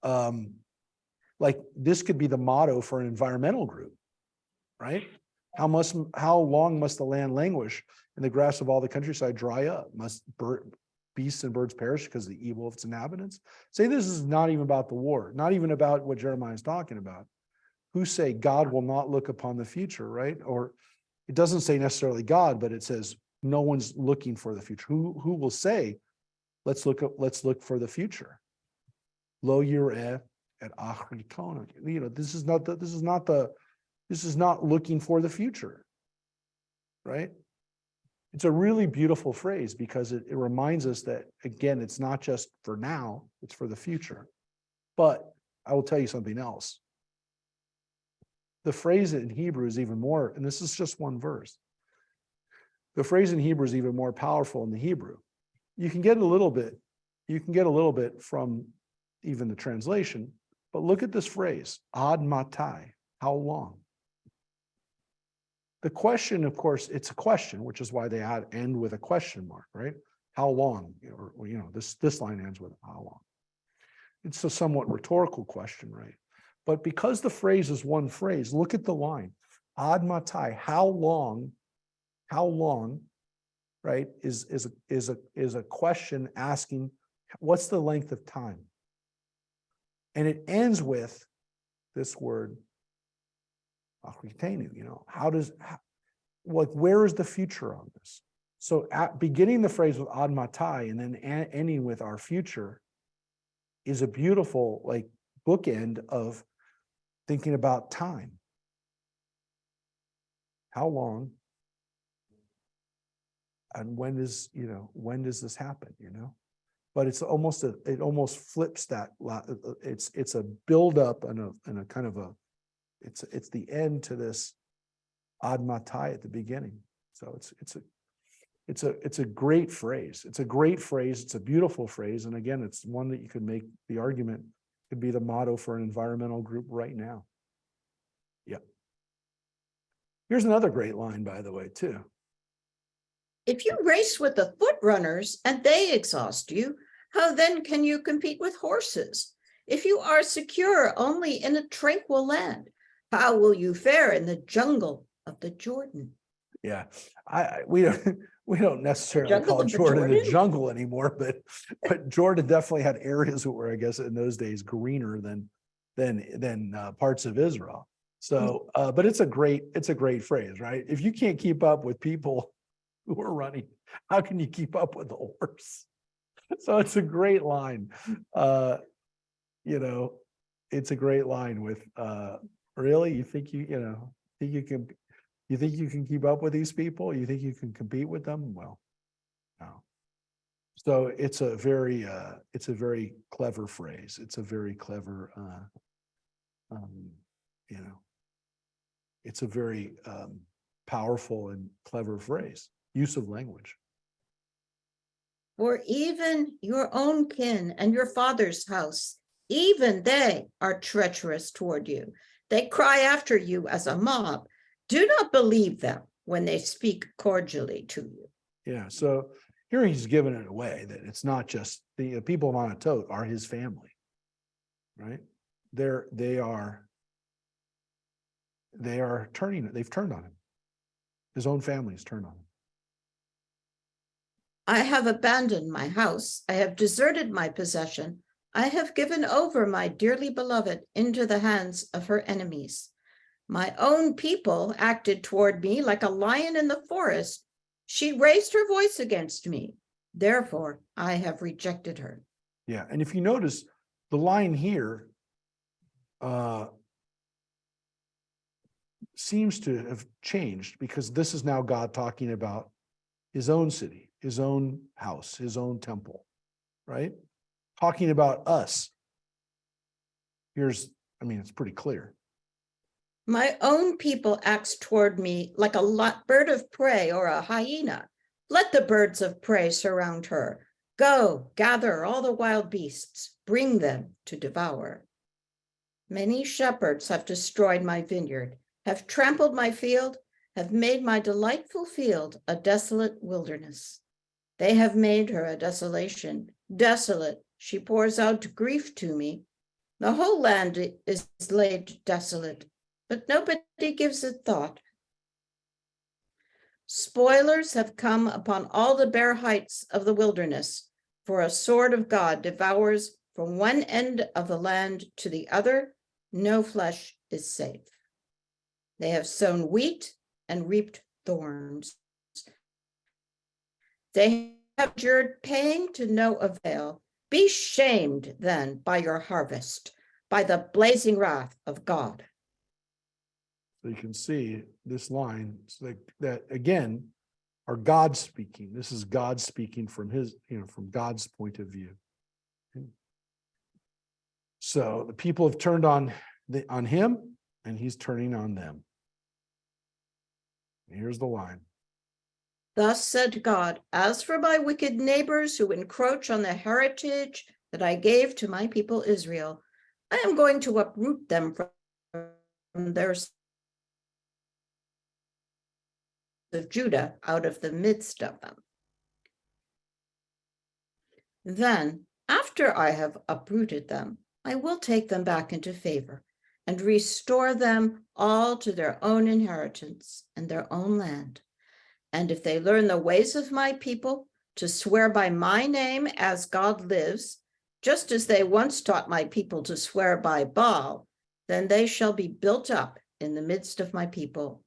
like this could be the motto for an environmental group, right? How long must the land languish and the grass of all the countryside dry up? Must beasts and birds perish because of the evil of its inhabitants? Say this is not even about the war, not even about what Jeremiah is talking about. Who say God will not look upon the future, right? Or it doesn't say necessarily God, but it says no one's looking for the future. Who will say, let's look for the future? Lo yireh et achri kona. This is not looking for the future, right? It's a really beautiful phrase because it reminds us that, again, it's not just for now, it's for the future. But I will tell you something else. The phrase in Hebrew is even more, and this is just one verse. The phrase in Hebrew is even more powerful in the Hebrew. You can get a little bit from even the translation, but look at this phrase, ad matai, how long? The question, of course, it's a question, which is why they end with a question mark, right? How long? Or this line ends with how long. It's a somewhat rhetorical question, right? But because the phrase is one phrase, look at the line. Ad matai, how long, right, is a question asking, what's the length of time? And it ends with this word, where is the future on this? So beginning the phrase with ad matai and then ending with our future is a beautiful bookend of thinking about time. How long? And when does this happen? But it almost flips that. It's a buildup and a kind of a. It's the end to this ad matai at the beginning. So it's a great phrase. It's a great phrase. It's a beautiful phrase. And again, it's one that you could make the argument could be the motto for an environmental group right now. Yeah. Here's another great line, by the way, too. If you race with the foot runners and they exhaust you, how then can you compete with horses? If you are secure only in a tranquil land, how will you fare in the jungle of the Jordan? Yeah, we don't necessarily call Jordan the jungle anymore, but Jordan definitely had areas where I guess in those days greener than parts of Israel. So, but it's a great phrase, right? If you can't keep up with people who are running, how can you keep up with the horse? So it's a great line. It's a great line with really, you think you can keep up with these people? You think you can compete with them? Well, no. So it's a very clever phrase. It's a very clever, you know, it's a very powerful and clever phrase, use of language. For even your own kin and your father's house, even they are treacherous toward you. They cry after you as a mob. Do not believe them when they speak cordially to you. Yeah, so here he's giving it away that it's not just the people of Anatot are his family, right? They've turned on him. His own family's turned on him. I have abandoned my house. I have deserted my possession. I have given over my dearly beloved into the hands of her enemies. My own people acted toward me like a lion in the forest. She raised her voice against me. Therefore, I have rejected her. Yeah, and if you notice, the line here seems to have changed because this is now God talking about his own city, his own house, his own temple, right? Talking about us. It's pretty clear. My own people acts toward me like a bird of prey or a hyena. Let the birds of prey surround her. Go, gather all the wild beasts, bring them to devour. Many shepherds have destroyed my vineyard, have trampled my field, have made my delightful field a desolate wilderness. They have made her a desolation, desolate. She pours out grief to me. The whole land is laid desolate, but nobody gives it thought. Spoilers have come upon all the bare heights of the wilderness, for a sword of God devours from one end of the land to the other. No flesh is safe. They have sown wheat and reaped thorns. They have endured pain to no avail. Be shamed then by your harvest, by the blazing wrath of God. So you can see this line, it's like that again, are God speaking. This is God speaking from from God's point of view. So the people have turned on him, and he's turning on them. And here's the line. Thus said God, as for my wicked neighbors who encroach on the heritage that I gave to my people Israel, I am going to uproot them from their of Judah out of the midst of them. Then, after I have uprooted them, I will take them back into favor and restore them all to their own inheritance and their own land. And if they learn the ways of my people to swear by my name as God lives, just as they once taught my people to swear by Baal, then they shall be built up in the midst of my people.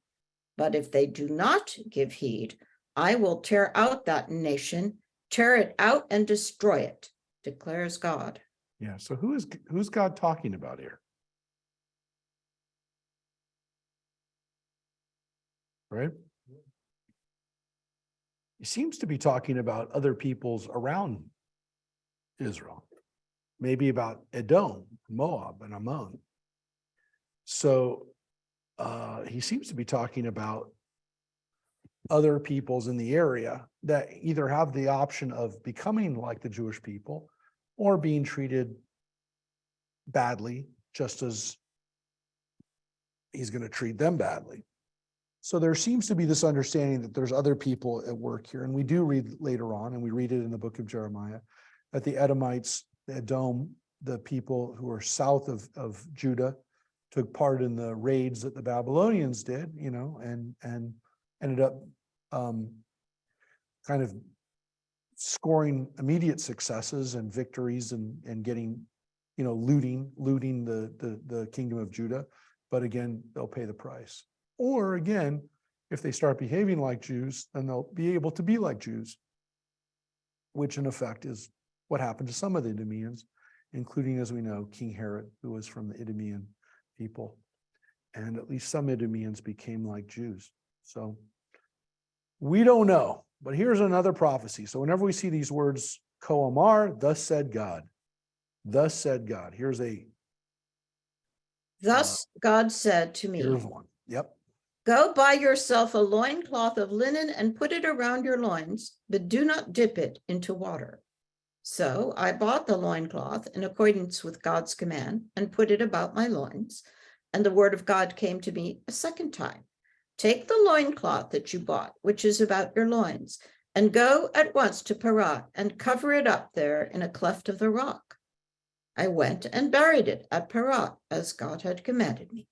But if they do not give heed, I will tear out that nation, tear it out and destroy it, declares God. Yeah, so who's God talking about here? Right? He seems to be talking about other peoples around Israel, maybe about Edom, Moab, and Ammon. So he seems to be talking about other peoples in the area that either have the option of becoming like the Jewish people or being treated badly, just as he's going to treat them badly. So there seems to be this understanding that there's other people at work here. And we do read later on, and we read it in the book of Jeremiah, that the Edomites, the Edom, the people who are south of Judah, took part in the raids that the Babylonians did, and ended up kind of scoring immediate successes and victories and getting, looting the kingdom of Judah. But again, they'll pay the price. Or again, if they start behaving like Jews, then they'll be able to be like Jews, which in effect is what happened to some of the Idumeans, including, as we know, King Herod, who was from the Idumean people. And at least some Idumeans became like Jews. So we don't know. But here's another prophecy. So whenever we see these words, Koamar, thus said God, thus said God, here's God said to me, here's one. Yep. go buy yourself a loincloth of linen and put it around your loins, but do not dip it into water. So I bought the loincloth in accordance with God's command and put it about my loins. And the word of God came to me a second time. Take the loincloth that you bought, which is about your loins, and go at once to Parat and cover it up there in a cleft of the rock. I went and buried it at Parat as God had commanded me.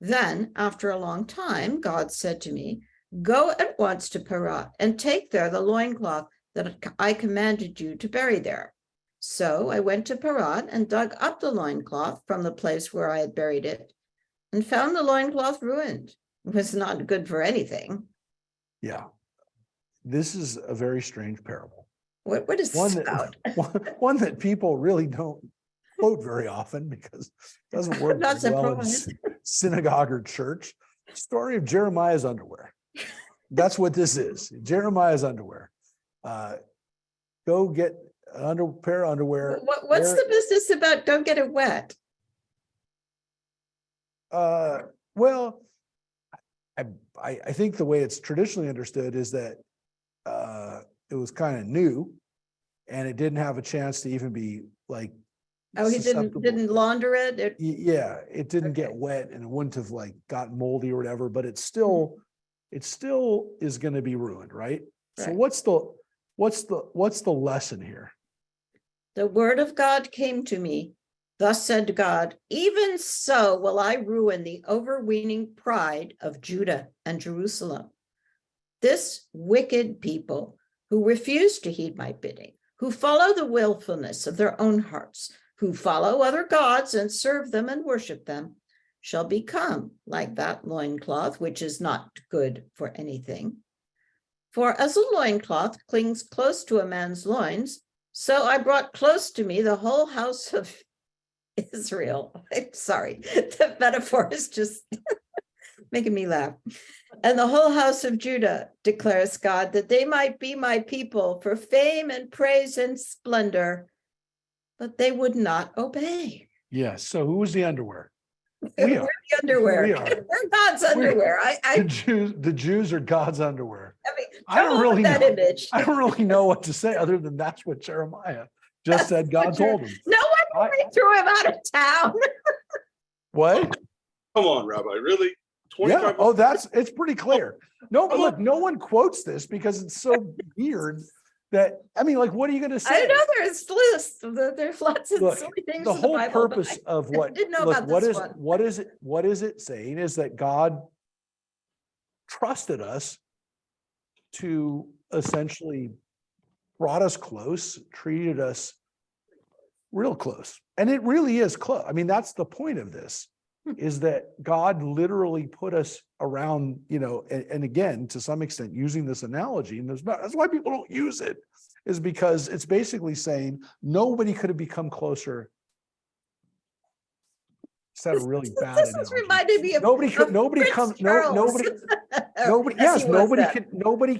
Then, after a long time, God said to me, go at once to Parat and take there the loincloth that I commanded you to bury there. So I went to Parat and dug up the loincloth from the place where I had buried it and found the loincloth ruined. It was not good for anything. Yeah. This is a very strange parable. What is One this about? that, one that people really don't quote very often because it doesn't work Not very well in surprised. synagogue or church. Story of Jeremiah's underwear. That's what this is. Jeremiah's underwear. Go get a pair of underwear. What's the business about? Don't get it wet. Well, I think the way it's traditionally understood is that it was kind of new and it didn't have a chance to even be like. Oh, he susceptible. didn't launder it? Yeah, it didn't get Okay. wet and it wouldn't have like gotten moldy or whatever, but it still is going to be ruined, right? So Right. what's the lesson here? The word of God came to me. Thus said God, even so will I ruin the overweening pride of Judah and Jerusalem. This wicked people who refuse to heed my bidding, who follow the willfulness of their own hearts, who follow other gods and serve them and worship them, shall become like that loincloth, which is not good for anything. For as a loincloth clings close to a man's loins, so I brought close to me the whole house of Israel. I'm sorry, the metaphor is just making me laugh. And the whole house of Judah, declares God, that they might be my people for fame and praise and splendor, but they would not obey. Yes. So who was the underwear? We're We are. the underwear. We are. We're God's underwear. The Jews are God's underwear. I mean, I don't trouble with really that know. image. I don't really know what to say other than that's what Jeremiah just said God What you're- told him. No wonder they threw him out of town. What? Come on, Rabbi, really? Yeah. 25 Oh, it's pretty clear. No, but look, no one quotes this because it's so weird that, I mean, like, what are you going to say? I know there's lots of Look, silly things the in the whole Bible, but purpose of I what, didn't know look, about what this is, one. what is it saying is that God trusted us to essentially brought us close, treated us real close. And it really is close. I mean, that's the point of this, is that God literally put us around, and again, to some extent, using this analogy, and that's why people don't use it, is because it's basically saying nobody could have become closer. Said a really bad This is analogy. reminding me of Nobody could, of nobody Prince come, Charles. nobody, As yes, he was nobody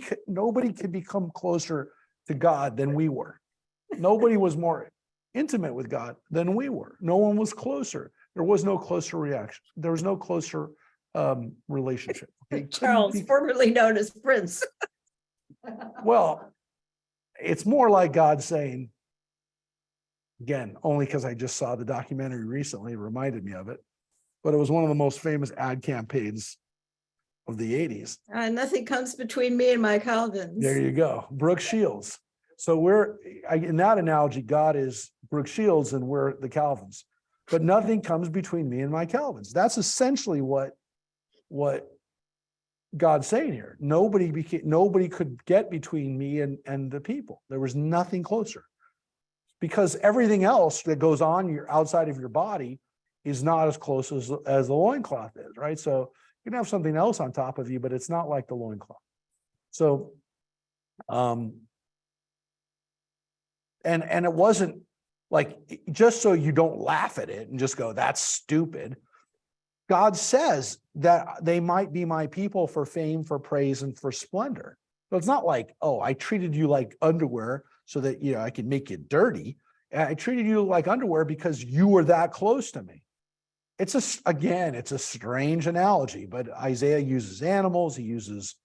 then. could become closer to God than we were. Nobody was more intimate with God than we were. No one was closer. There was no closer reaction. There was no closer relationship. Okay? Charles, formerly known as Prince. Well, it's more like God saying, again, only because I just saw the documentary recently, it reminded me of it, but it was one of the most famous ad campaigns of the 80s. Nothing comes between me and my Calvins. There you go. Brooke Shields. So in that analogy, God is Brooke Shields and we're the Calvins, but nothing comes between me and my Calvins. That's essentially what God's saying here. Nobody could get between me and the people. There was nothing closer, because everything else that goes on outside of your body is not as close as the loincloth is, right? So you can have something else on top of you, but it's not like the loincloth. So, and it wasn't like, just so you don't laugh at it and just go, that's stupid. God says that they might be my people for fame, for praise, and for splendor. So it's not like, oh, I treated you like underwear so that, I could make you dirty. I treated you like underwear because you were that close to me. It's a strange analogy, but Isaiah uses animals, he uses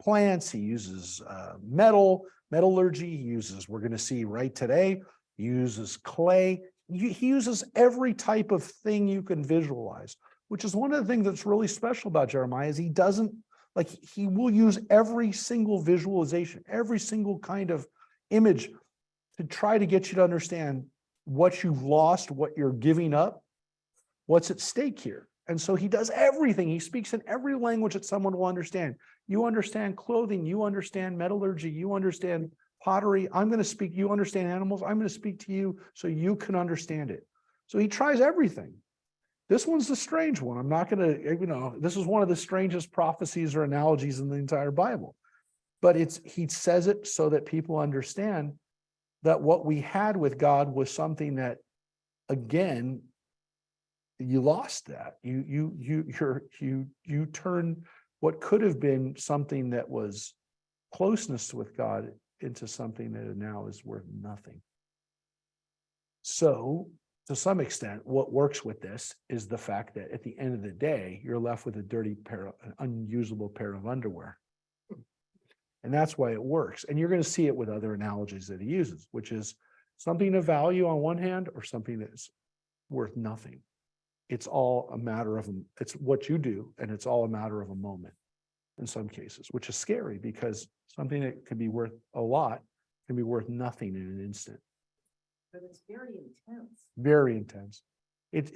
plants, he uses metallurgy, we're going to see right today, he uses clay. He uses every type of thing you can visualize, which is one of the things that's really special about Jeremiah is he will use every single visualization, every single kind of image to try to get you to understand what you've lost, what you're giving up, what's at stake here. And so he does everything. He speaks in every language that someone will understand. You understand clothing, you understand metallurgy, you understand pottery. I'm going to speak, you understand animals. I'm going to speak to you so you can understand it. So he tries everything. This one's the strange one. I'm not going to, this is one of the strangest prophecies or analogies in the entire Bible. But he says it so that people understand that what we had with God was something that, again, you lost that. You turn what could have been something that was closeness with God into something that now is worth nothing. So, to some extent, what works with this is the fact that at the end of the day, you're left with an unusable pair of underwear. And that's why it works. And you're going to see it with other analogies that he uses, which is something of value on one hand or something that's worth nothing. It's all a matter of, it's what you do, and it's all a matter of a moment in some cases, which is scary because something that can be worth a lot can be worth nothing in an instant. But it's very intense. Very intense. Okay,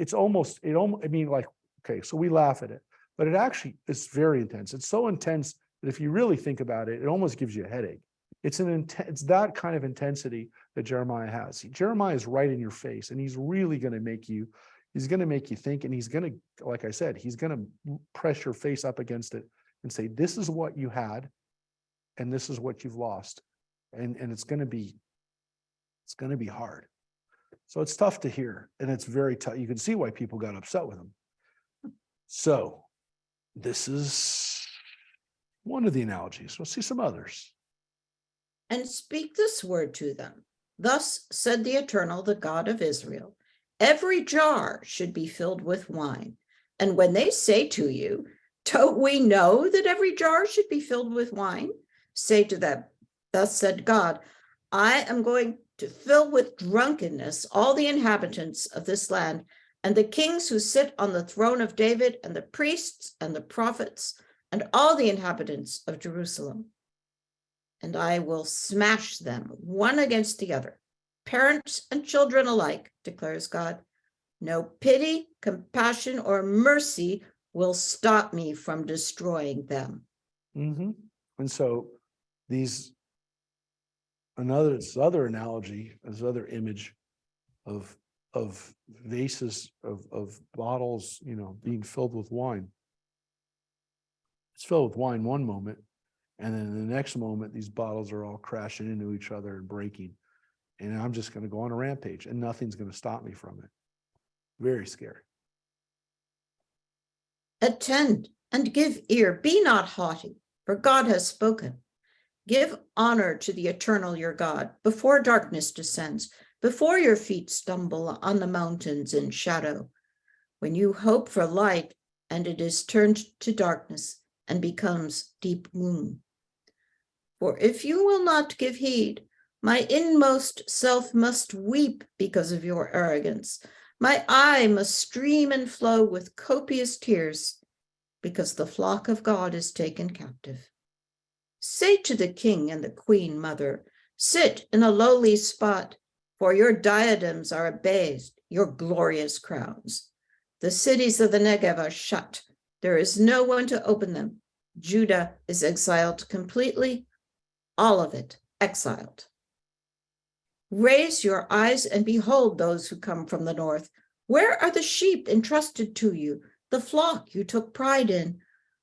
so we laugh at it, but it actually is very intense. It's so intense that if you really think about it, it almost gives you a headache. It's that kind of intensity that Jeremiah has. Jeremiah is right in your face, and he's really going to make you think, and he's going to, like I said, he's going to press your face up against it and say, this is what you had, and this is what you've lost. And it's going to be hard. So it's tough to hear, and it's very tough. You can see why people got upset with him. So this is one of the analogies. We'll see some others. And speak this word to them. Thus said the Eternal, the God of Israel, every jar should be filled with wine. And when they say to you, don't we know that every jar should be filled with wine? Say to them, thus said God, I am going to fill with drunkenness all the inhabitants of this land, and the kings who sit on the throne of David, and the priests and the prophets, and all the inhabitants of Jerusalem. And I will smash them one against the other, parents and children alike, declares God. No pity, compassion, or mercy will stop me from destroying them. Mm-hmm. And so this other analogy, this other image of vases, of bottles, being filled with wine. It's filled with wine one moment, and then the next moment, these bottles are all crashing into each other and breaking. And I'm just going to go on a rampage, and nothing's going to stop me from it. Very scary. Attend and give ear. Be not haughty, for God has spoken. Give honor to the Eternal your God before darkness descends, before your feet stumble on the mountains in shadow, when you hope for light and it is turned to darkness and becomes deep gloom. For if you will not give heed, my inmost self must weep because of your arrogance. My eye must stream and flow with copious tears because the flock of God is taken captive. Say to the king and the queen mother, sit in a lowly spot, for your diadems are abased, your glorious crowns. The cities of the Negev are shut. There is no one to open them. Judah is exiled completely, all of it exiled. Raise your eyes and behold those who come from the north. Where are the sheep entrusted to you, the flock you took pride in?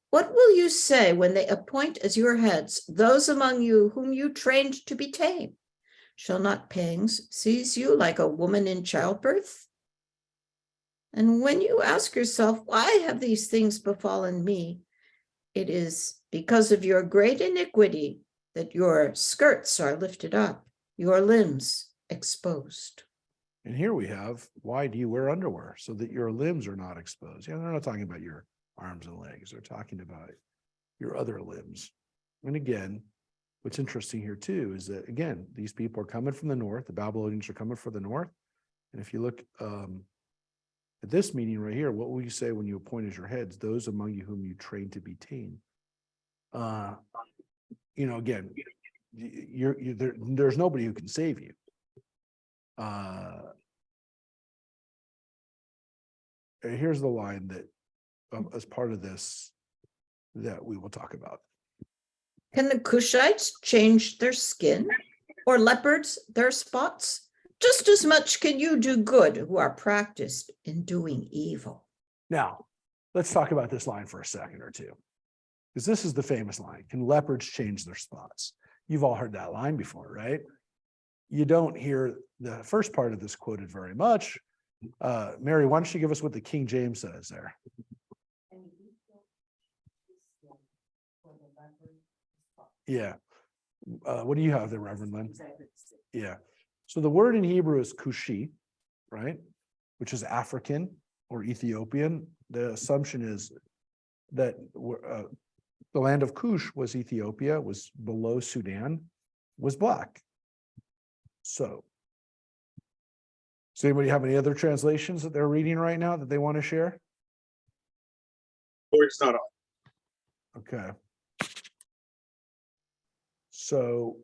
What will you say when they appoint as your heads those among you whom you trained to be tame? Shall not pangs seize you like a woman in childbirth? And when you ask yourself, why have these things befallen me? It is because of your great iniquity, that your skirts are lifted up, your limbs exposed. And here we have, why do you wear underwear? So that your limbs are not exposed. Yeah, they're not talking about your arms and legs. They're talking about your other limbs. And again, what's interesting here too is that, again, these people are coming from the north. The Babylonians are coming from the north. And if you look at this meeting right here, what will you say when you appoint as your heads? Those among you whom you train to be tame. Again, there's nobody who can save you. Here's the line that as part of this that we will talk about. Can the Cushites change their skin, or leopards their spots? Just as much can you do good who are practiced in doing evil. Now, let's talk about this line for a second or two, because this is the famous line. Can leopards change their spots? You've all heard that line before, right? You don't hear the first part of this quoted very much. Mary, why don't you give us what the King James says there? Yeah. What do you have there, Reverend Lynn? Yeah. So the word in Hebrew is Cushi, right? Which is African or Ethiopian. The assumption is that the land of Cush was Ethiopia, was below Sudan, was black. So, does anybody have any other translations that they're reading right now that they want to share? Or it's not on. Okay. So,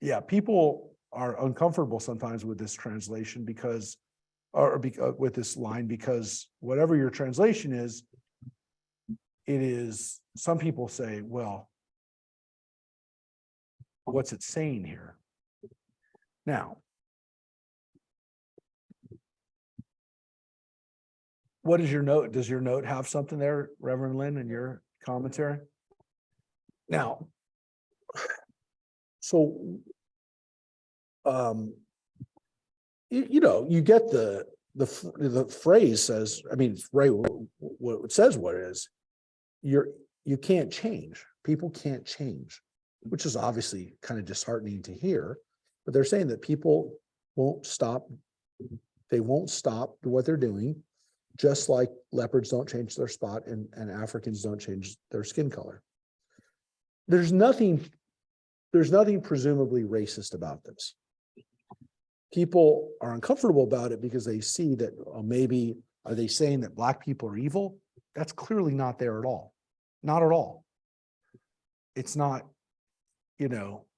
yeah, people are uncomfortable sometimes with this translation because, with this line, because whatever your translation is, it is, some people say, well, what's it saying here? Now, what is your note? Does your note have something there, Reverend Lynn, in your commentary? Now, so, you get the phrase says, I mean, it's right, what it says, what it is, you can't change. People can't change, which is obviously kind of disheartening to hear, but they're saying that people won't stop. They won't stop what they're doing, just like leopards don't change their spot and Africans don't change their skin color. There's nothing presumably racist about this. People are uncomfortable about it because they see that maybe, are they saying that black people are evil? That's clearly not there at all. Not at all. It's not,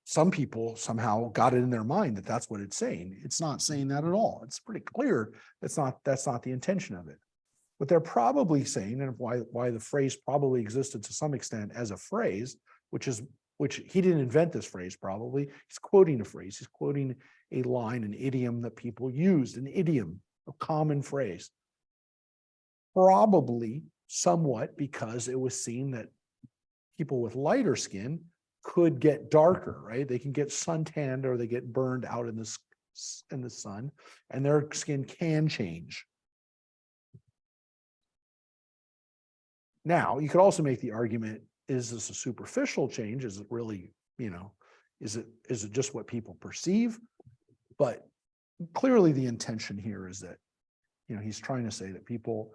some people somehow got it in their mind that that's what it's saying. It's not saying that at all. It's pretty clear that's not the intention of it. What they're probably saying, and why the phrase probably existed to some extent as a phrase, which he didn't invent this phrase probably. He's quoting a phrase. He's quoting a line, an idiom that people used, an idiom, a common phrase. Probably somewhat because it was seen that people with lighter skin could get darker, right? They can get suntanned or they get burned out in the sun, and their skin can change. Now, you could also make the argument, is this a superficial change? Is it really, is it just what people perceive? But clearly the intention here is that, he's trying to say that people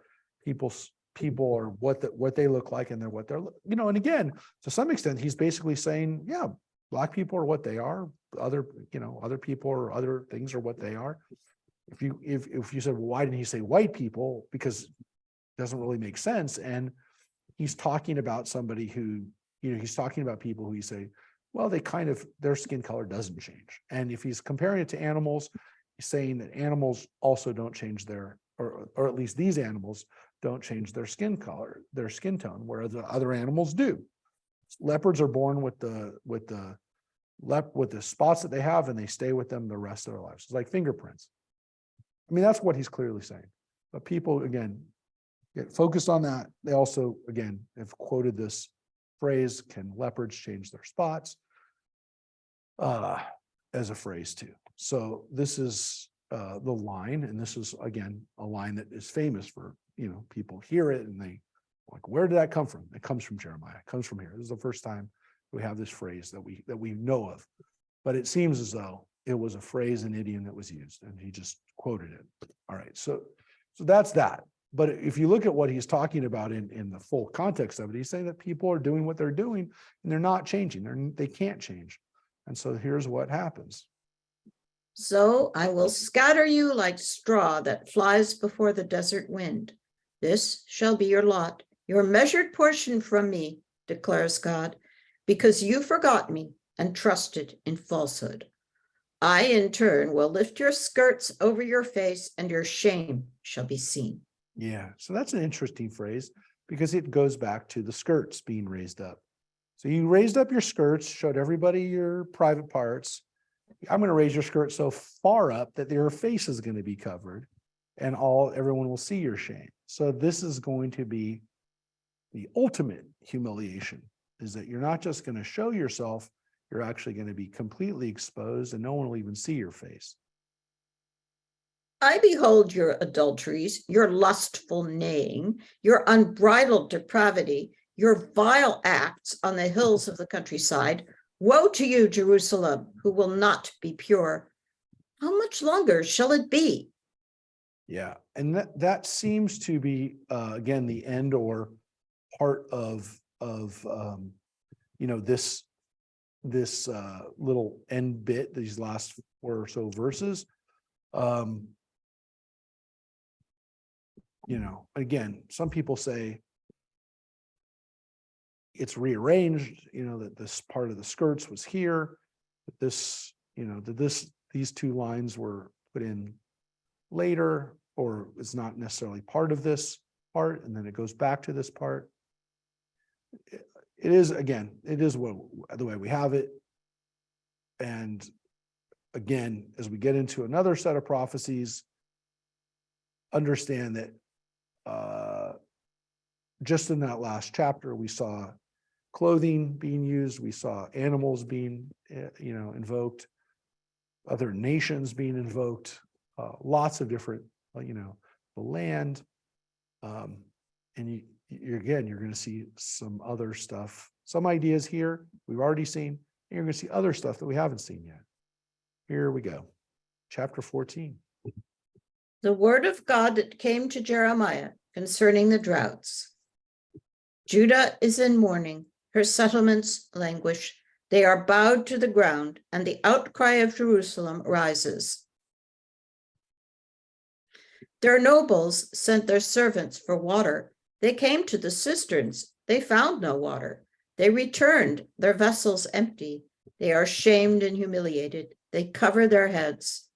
are what they look like, and they're what they're, and again, to some extent, he's basically saying, yeah, black people are what they are. Other people or other things are what they are. If you said, well, why didn't he say white people? Because it doesn't really make sense. And he's talking about somebody who, he's talking about people who you say, well, their skin color doesn't change. And if he's comparing it to animals, he's saying that animals also don't change or at least these animals don't change their skin color, their skin tone, whereas the other animals do. Leopards are born with the spots that they have, and they stay with them the rest of their lives. It's like fingerprints. I mean, that's what he's clearly saying. But people, again, get focused on that. They also, again, have quoted this phrase, can leopards change their spots, as a phrase too. So this is the line, and this is again a line that is famous for, people hear it and they like, where did that come from? It comes from Jeremiah. It comes from here. This is the first time we have this phrase that we know of, but it seems as though it was a phrase, an idiom that was used, and he just quoted it. All right, so that's that. But if you look at what he's talking about in the full context of it, he's saying that people are doing what they're doing and they're not changing. They can't change. And so here's what happens. So I will scatter you like straw that flies before the desert wind. This shall be your lot, your measured portion from me, declares God, because you forgot me and trusted in falsehood. I, in turn, will lift your skirts over your face, and your shame shall be seen. Yeah, so that's an interesting phrase because it goes back to the skirts being raised up. So you raised up your skirts, showed everybody your private parts. I'm going to raise your skirt so far up that your face is going to be covered and everyone will see your shame. So this is going to be the ultimate humiliation, is that you're not just going to show yourself, you're actually going to be completely exposed and no one will even see your face. I behold your adulteries, your lustful neighing, your unbridled depravity, your vile acts on the hills of the countryside. Woe to you, Jerusalem, who will not be pure. How much longer shall it be? Yeah, and that seems to be again the end or part of this little end bit, these last 4 or so verses. Again, some people say it's rearranged, that this part of the skirts was here, that these 2 lines were put in later, or it's not necessarily part of this part, and then it goes back to this part. It is the way we have it. And again, as we get into another set of prophecies, understand that just in that last chapter, we saw clothing being used, we saw animals being, invoked, other nations being invoked, lots of different, the land, and you're going to see some other stuff, some ideas here we've already seen, and you're going to see other stuff that we haven't seen yet. Here we go, chapter 14. The word of God that came to Jeremiah concerning the droughts. Judah is in mourning, her settlements languish, they are bowed to the ground, and the outcry of Jerusalem rises. Their nobles sent their servants for water. They came to the cisterns. They found no water. They returned, their vessels empty. They are shamed and humiliated. They cover their heads.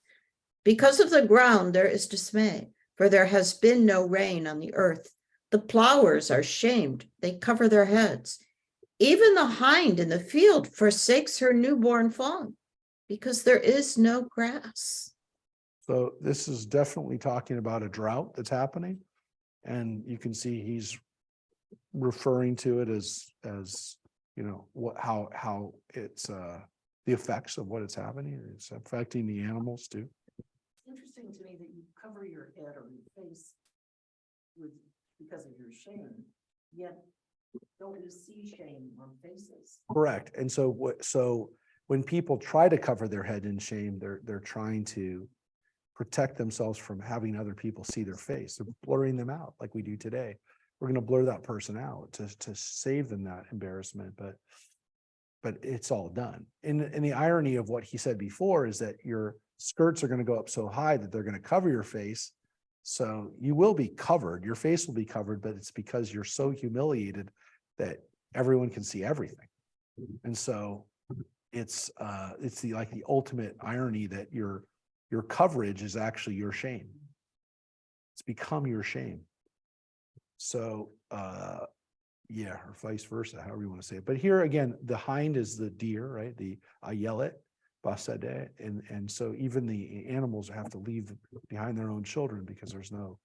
Because of the ground, there is dismay, for there has been no rain on the earth. The plowers are shamed. They cover their heads. Even the hind in the field forsakes her newborn fawn, because there is no grass. So this is definitely talking about a drought that's happening. And you can see he's referring to it as how it's the effects of what it's happening. It's affecting the animals too. Interesting to me that you cover your head or your face because of your shame, yet don't you see shame on faces? Correct. And so when people try to cover their head in shame, they're trying to protect themselves from having other people see their face. They're blurring them out like we do today. We're going to blur that person out to save them that embarrassment, but it's all done. And the irony of what he said before is that your skirts are going to go up so high that they're going to cover your face. So you will be covered, your face will be covered, but it's because you're so humiliated that everyone can see everything. And so it's the ultimate irony that your coverage is actually your shame. It's become your shame. So or vice versa, however you want to say it. But here again, the hind is the deer, right? The ayelet, basade, and so even the animals have to leave behind their own children because there's nothing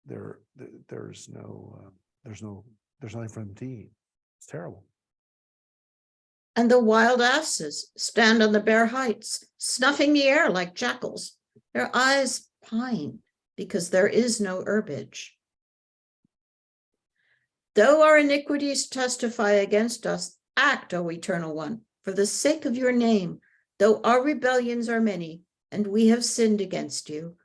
for them to eat. It's terrible. And the wild asses stand on the bare heights, snuffing the air like jackals. Their eyes pine because there is no herbage. Though our iniquities testify against us, act, O Eternal One, for the sake of your name, though our rebellions are many, and we have sinned against you.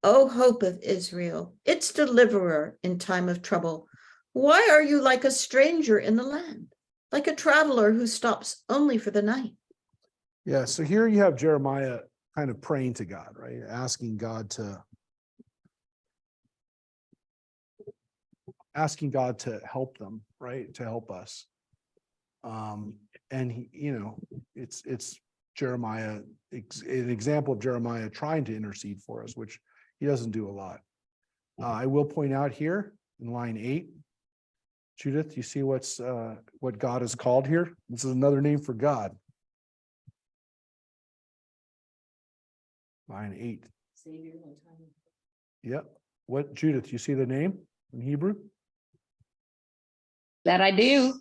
O hope of Israel, its deliverer in time of trouble, why are you like a stranger in the land, like a traveler who stops only for the night? Yeah, so here you have Jeremiah kind of praying to God, right? Asking God to help them, right? To help us. And he, it's Jeremiah, an example of Jeremiah trying to intercede for us, which he doesn't do a lot. I will point out here in line 8, Judith, you see what God is called here? This is another name for God. Line 8. Savior in time. Yep. What, Judith, you see the name in Hebrew? That I do.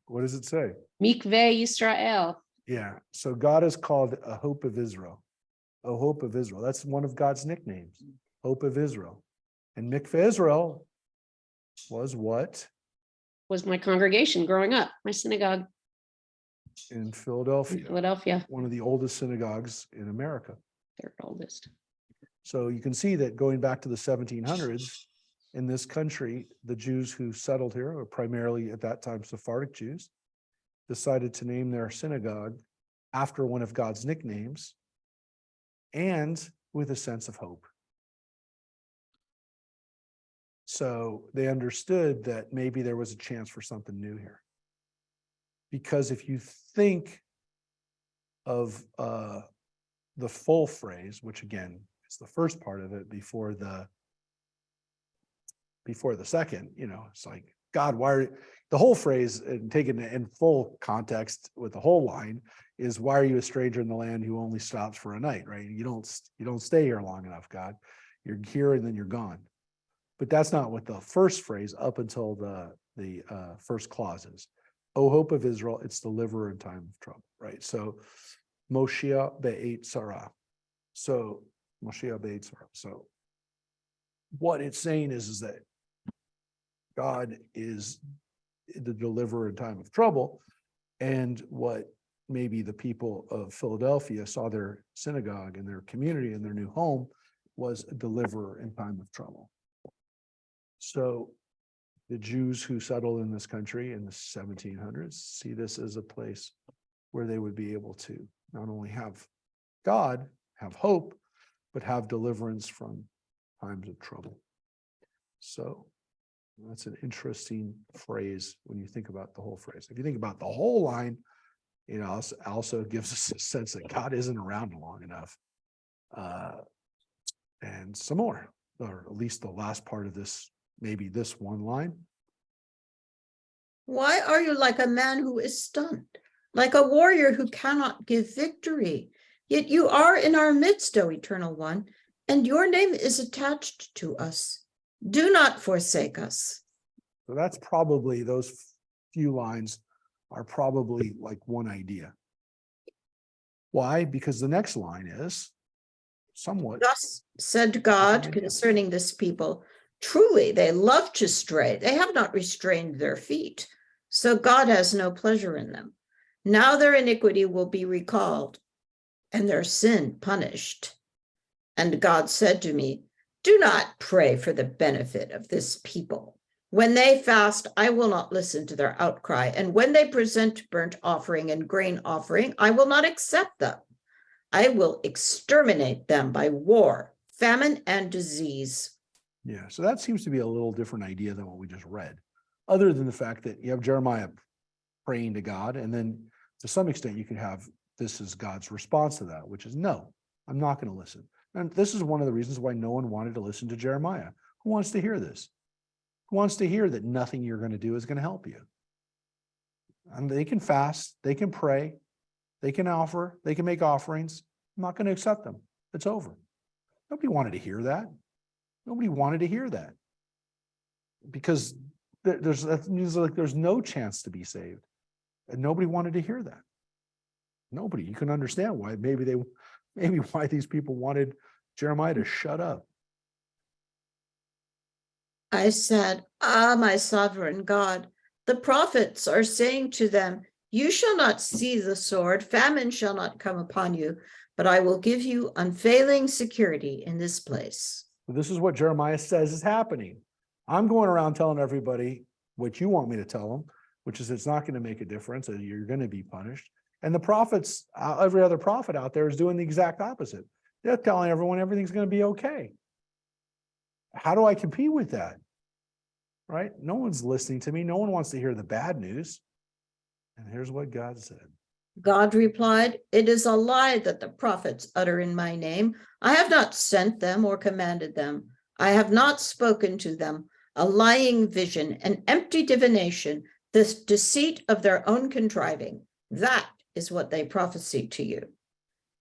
What does it say? Mikveh Yisrael. Yeah. So God is called a hope of Israel. A hope of Israel. That's one of God's nicknames. Hope of Israel. And Mikveh Israel was what? Was my congregation growing up, my synagogue In Philadelphia. in Philadelphia, One of the oldest synagogues in America. third oldest. So you can see that going back to the 1700s, in this country, the Jews who settled here, or primarily at that time Sephardic Jews, decided to name their synagogue after one of God's nicknames and with a sense of hope. So they understood that maybe there was a chance for something new here. Because if you think of the full phrase, which again is the first part of it before the second, it's like, God, why are the whole phrase, and taken in full context with the whole line, is why are you a stranger in the land who only stops for a night, right? You don't stay here long enough, God. You're here and then you're gone. But that's not what the first phrase up until the first clause is. O hope of Israel, its deliverer in time of trouble, right? So Moshiach be'et Sarah. So Moshiach be'et Sarah. So what it's saying is that God is the deliverer in time of trouble. And what maybe the people of Philadelphia saw their synagogue and their community and their new home was a deliverer in time of trouble. So the Jews who settled in this country in the 1700s see this as a place where they would be able to not only have God, have hope, but have deliverance from times of trouble. So that's an interesting phrase when you think about the whole phrase. If you think about the whole line, also gives us a sense that God isn't around long enough. And some more, or at least the last part of this, maybe this one line. Why are you like a man who is stunned, like a warrior who cannot give victory? Yet you are in our midst, O Eternal One, and your name is attached to us. Do not forsake us. So that's probably, those few lines are probably like one idea. Why? Because the next line is somewhat. Thus said God concerning this people, truly they love to stray. They have not restrained their feet. So God has no pleasure in them. Now their iniquity will be recalled and their sin punished. And God said to me, do not pray for the benefit of this people. When they fast, I will not listen to their outcry. And when they present burnt offering and grain offering, I will not accept them. I will exterminate them by war, famine, and disease. Yeah, so that seems to be a little different idea than what we just read, other than the fact that you have Jeremiah praying to God, and then to some extent you can have this is God's response to that, which is no, I'm not going to listen. And this is one of the reasons why no one wanted to listen to Jeremiah. Who wants to hear this? Who wants to hear that nothing you're going to do is going to help you? And they can fast, they can pray, they can offer, they can make offerings. I'm not going to accept them. It's over. Nobody wanted to hear that. Nobody wanted to hear that. Because that means like there's no chance to be saved. And nobody wanted to hear that. Nobody. You can understand why maybe why these people wanted Jeremiah to shut up. I said, Ah, my sovereign God, the prophets are saying to them, you shall not see the sword, famine shall not come upon you, but I will give you unfailing security in this place. This is what Jeremiah says is happening. I'm going around telling everybody what you want me to tell them, which is it's not going to make a difference and you're going to be punished. And the prophets, every other prophet out there is doing the exact opposite. They're telling everyone everything's going to be okay. How do I compete with that? Right? No one's listening to me. No one wants to hear the bad news. And here's what God said. God replied, it is a lie that the prophets utter in my name. I have not sent them or commanded them. I have not spoken to them. A lying vision, an empty divination, this deceit of their own contriving. That is what they prophesy to you.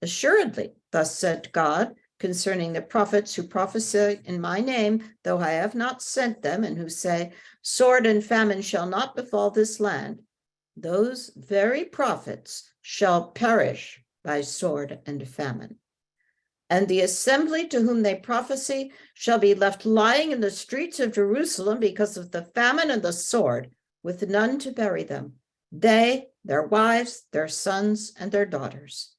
Assuredly, thus said God, concerning the prophets who prophesy in my name, though I have not sent them, and who say, sword and famine shall not befall this land, those very prophets shall perish by sword and famine. And the assembly to whom they prophesy shall be left lying in the streets of Jerusalem because of the famine and the sword, with none to bury them, they, their wives, their sons, and their daughters.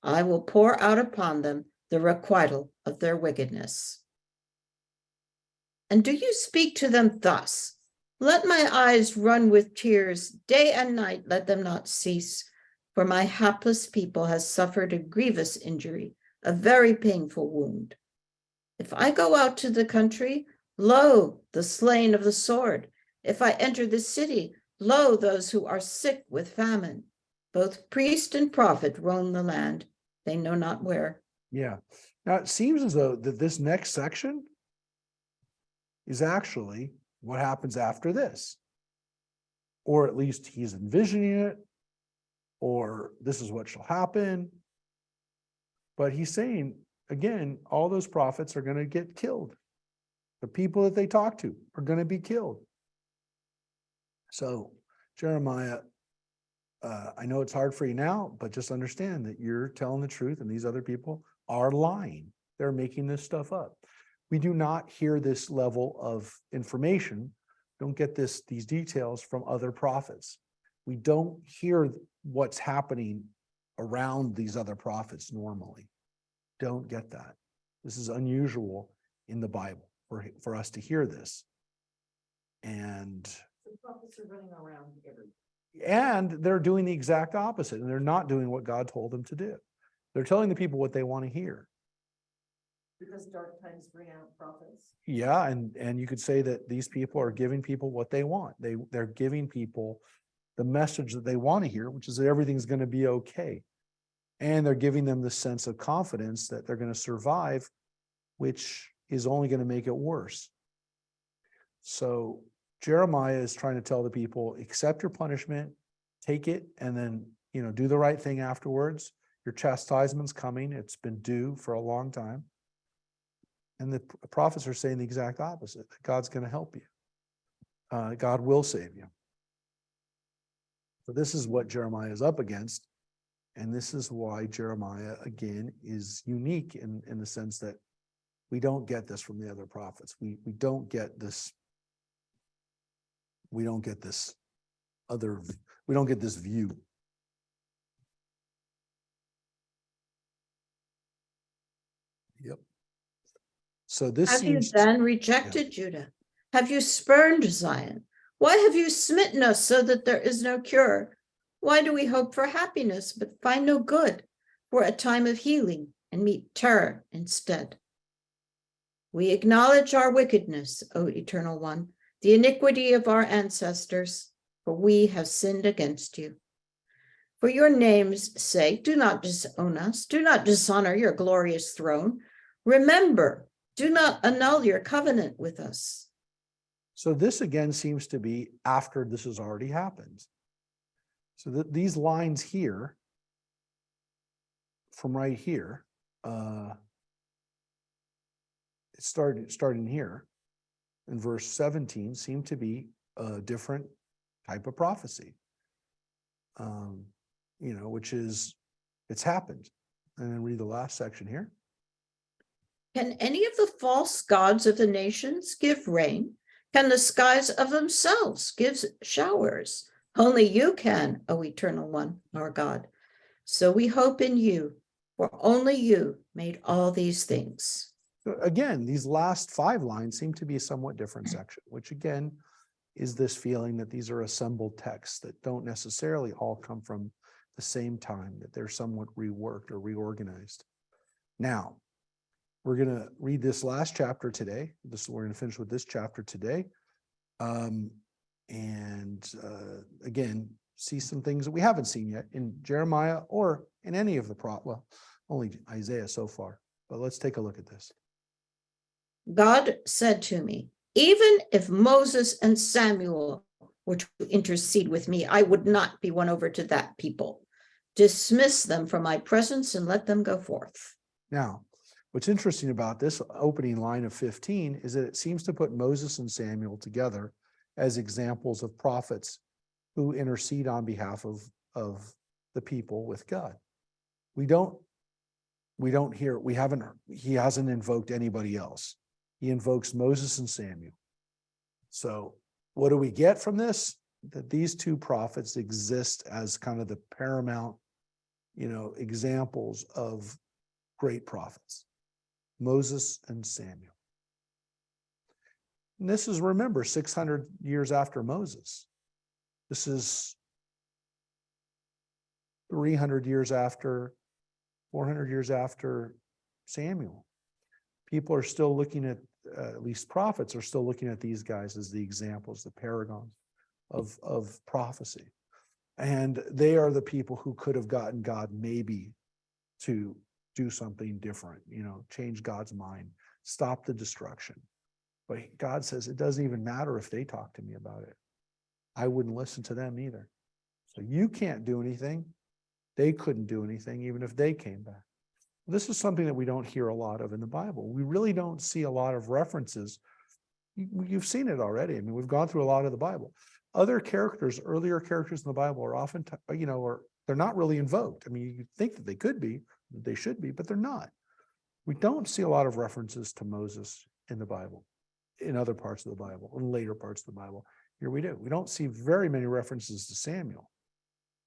I will pour out upon them the requital of their wickedness. And do you speak to them thus? Let my eyes run with tears, day and night, let them not cease. For my hapless people has suffered a grievous injury, a very painful wound. If I go out to the country, lo, the slain of the sword. If I enter the city, lo, those who are sick with famine. Both priest and prophet roam the land, they know not where. Yeah. Now it seems as though that this next section is actually what happens after this. Or at least he's envisioning it, or this is what shall happen. But he's saying, again, all those prophets are going to get killed. The people that they talk to are going to be killed. So, Jeremiah, I know it's hard for you now, but just understand that you're telling the truth and these other people are lying. They're making this stuff up. We do not hear this level of information, don't get these details from other prophets. We don't hear what's happening around these other prophets normally. Don't get that. This is unusual in the Bible for us to hear this. And The prophets are running around everywhere. they're doing the exact opposite, and they're not doing what God told them to do. They're telling the people what they want to hear. Because dark times bring out prophets. Yeah, and you could say that these people are giving people what they want. They're giving people the message that they want to hear, which is that everything's going to be okay. And they're giving them the sense of confidence that they're going to survive, which is only going to make it worse. So Jeremiah is trying to tell the people, accept your punishment, take it, and then, do the right thing afterwards. Your chastisement's coming. It's been due for a long time. And the prophets are saying the exact opposite, that God's going to help you. God will save you. So this is what Jeremiah is up against. And this is why Jeremiah, again, is unique in the sense that we don't get this from the other prophets. We don't get this. We don't get this view. Yep. So this Have you seems then rejected Judah? Have you spurned Zion? Why have you smitten us so that there is no cure? Why do we hope for happiness but find no good, for a time of healing and meet terror instead? We acknowledge our wickedness, O Eternal One, the iniquity of our ancestors, for we have sinned against you. For your name's sake, do not disown us, do not dishonor your glorious throne. Remember, do not annul your covenant with us. So this again seems to be after this has already happened. So that these lines here, from right here, starting here in verse 17, seem to be a different type of prophecy. Which is, it's happened. And then read the last section here. Can any of the false gods of the nations give rain? Can the skies of themselves give showers? Only you can, O eternal one, our God. So we hope in you, for only you made all these things. So again, these last 5 lines seem to be a somewhat different section, which again is this feeling that these are assembled texts that don't necessarily all come from the same time, that they're somewhat reworked or reorganized. Now, we're going to read this last chapter today. We're going to finish with this chapter today. Again, see some things that we haven't seen yet in Jeremiah or in any of the well, only Isaiah so far. But let's take a look at this. God said to me, even if Moses and Samuel were to intercede with me, I would not be won over to that people. Dismiss them from my presence and let them go forth. Now, what's interesting about this opening line of 15 is that it seems to put Moses and Samuel together as examples of prophets who intercede on behalf of the people with God. He hasn't invoked anybody else. He invokes Moses and Samuel. So what do we get from this? That these 2 prophets exist as kind of the paramount, examples of great prophets, Moses and Samuel. And this is, remember, 600 years after Moses. This is 400 years after Samuel. People are still looking at least prophets are still looking at these guys as the examples, the paragons of prophecy. And they are the people who could have gotten God maybe to do something different, change God's mind, stop the destruction. But God says it doesn't even matter if they talk to me about it. I wouldn't listen to them either. So you can't do anything. They couldn't do anything even if they came back. This is something that we don't hear a lot of in the Bible. We really don't see a lot of references. You've seen it already. I mean, we've gone through a lot of the Bible. Other characters, earlier characters in the Bible are often, they're not really invoked. I mean, you think that they could be, that they should be, but they're not. We don't see a lot of references to Moses in the Bible, in other parts of the Bible, in later parts of the Bible. Here we do. We don't see very many references to Samuel.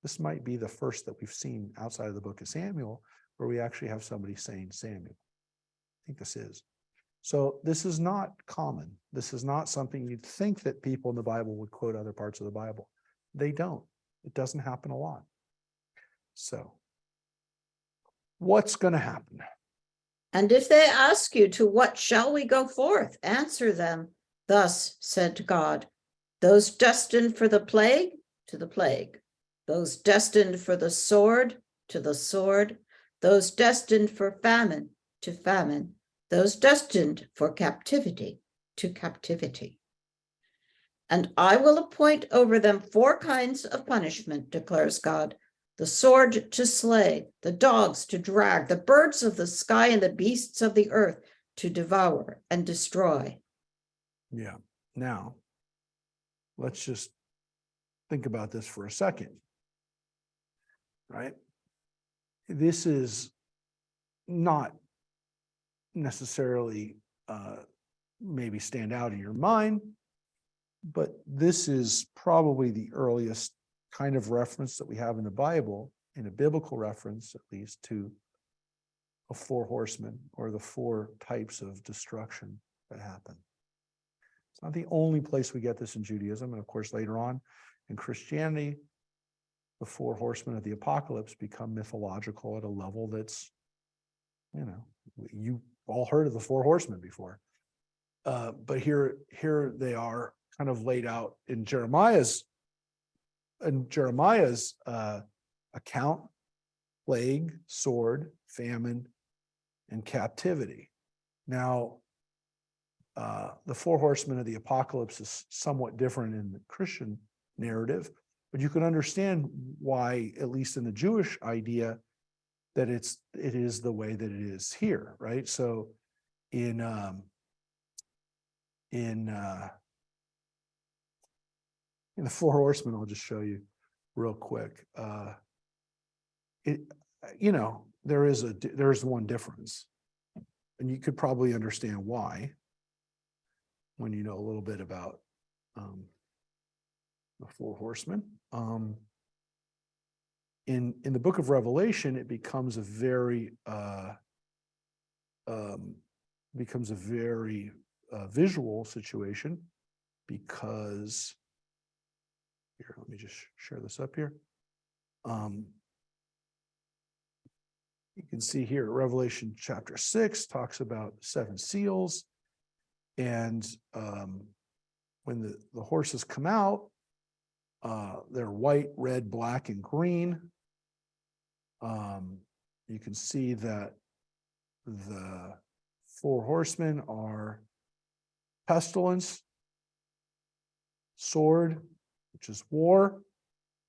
This might be the first that we've seen outside of the book of Samuel where we actually have somebody saying Samuel. I think this is. So this is not common. This is not something you'd think that people in the Bible would quote other parts of the Bible. They don't. It doesn't happen a lot. So what's going to happen? And if they ask you, to what shall we go forth? Answer them, thus said God, those destined for the plague, to the plague. Those destined for the sword, to the sword. Those destined for famine, to famine. Those destined for captivity, to captivity. And I will appoint over them 4 kinds of punishment, declares God. The sword to slay, the dogs to drag, the birds of the sky and the beasts of the earth to devour and destroy. Yeah. Now, let's just think about this for a second. Right? This is not necessarily maybe stand out in your mind, but this is probably the earliest kind of reference that we have in the Bible, in a biblical reference at least, to a 4 horsemen or the 4 types of destruction that happen. It's not the only place we get this in Judaism, and of course later on in Christianity, the 4 horsemen of the apocalypse become mythological at a level that's, you all heard of the 4 horsemen before. But here they are kind of laid out in Jeremiah's account: plague, sword, famine, and captivity. Now, the 4 horsemen of the apocalypse is somewhat different in the Christian narrative, but you can understand why, at least in the Jewish idea, that it is the way that it is here, right? So in the 4 horsemen, I'll just show you real quick. There is one difference. And you could probably understand why when you know a little bit about the four horsemen. In the book of Revelation, it becomes a very visual situation, because here, let me just share this up here. You can see here, Revelation chapter 6 talks about 7 seals. And when the horses come out, they're white, red, black, and green. You can see that the 4 horsemen are pestilence, sword, which is war.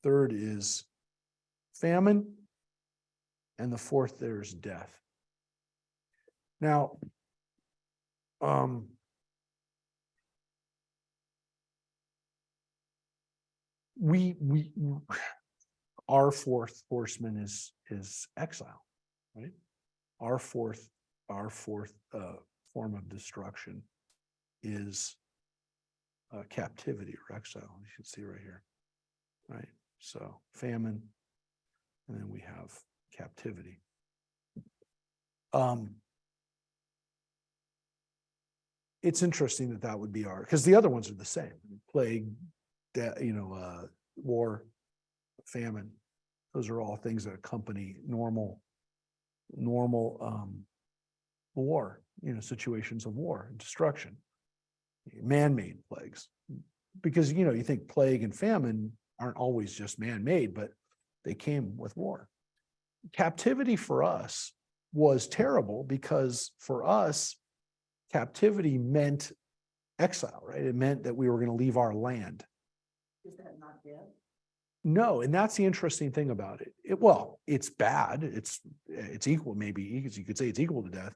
3rd is famine. And the 4th there is death. Now, our 4th horseman is exile, right? Our fourth form of destruction is captivity or exile. You can see right here, right? So famine, and then we have captivity. It's interesting that would be because the other ones are the same: plague, war, famine. Those are all things that accompany normal war, situations of war and destruction, man-made plagues. Because, you think plague and famine aren't always just man-made, but they came with war. Captivity for us was terrible because for us, captivity meant exile, right? It meant that we were going to leave our land. Is that not death? No, and that's the interesting thing about it. It's bad. It's equal, maybe you could say it's equal to death.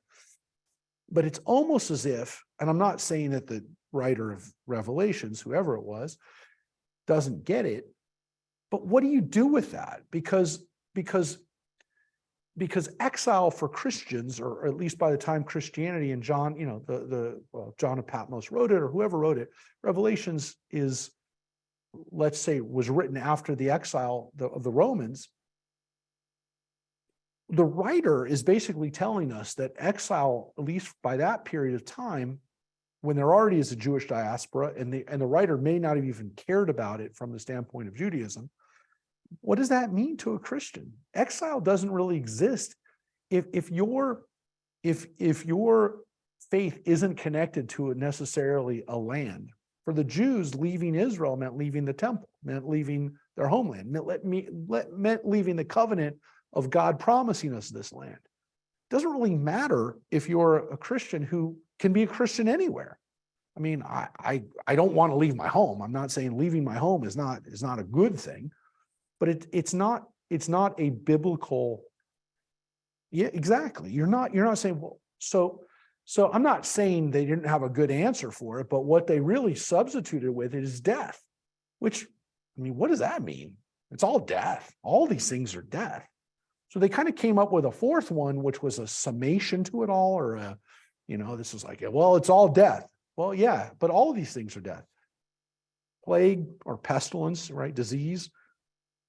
But it's almost as if, and I'm not saying that the writer of Revelations, whoever it was, doesn't get it, but what do you do with that? Because exile for Christians, or at least by the time Christianity and John, John of Patmos wrote it, or whoever wrote it, Revelations is, let's say, was written after the exile of the Romans. The writer is basically telling us that exile, at least by that period of time, when there already is a Jewish diaspora, and the writer may not have even cared about it from the standpoint of Judaism, what does that mean to a Christian? Exile doesn't really exist if your faith isn't connected to necessarily a land. For the Jews, leaving Israel meant leaving the temple, meant leaving their homeland, meant leaving the covenant of God promising us this land. It doesn't really matter if you're a Christian who can be a Christian anywhere. I mean, I don't want to leave my home. I'm not saying leaving my home is not a good thing, but it's not a biblical. Yeah, exactly. You're not saying, well, so I'm not saying they didn't have a good answer for it, but what they really substituted with it is death, which, I mean, what does that mean? It's all death. All these things are death. So they kind of came up with a 4th one, which was a summation to it all, or this is like, well, it's all death. Well, yeah, but all of these things are death. Plague or pestilence, right? Disease,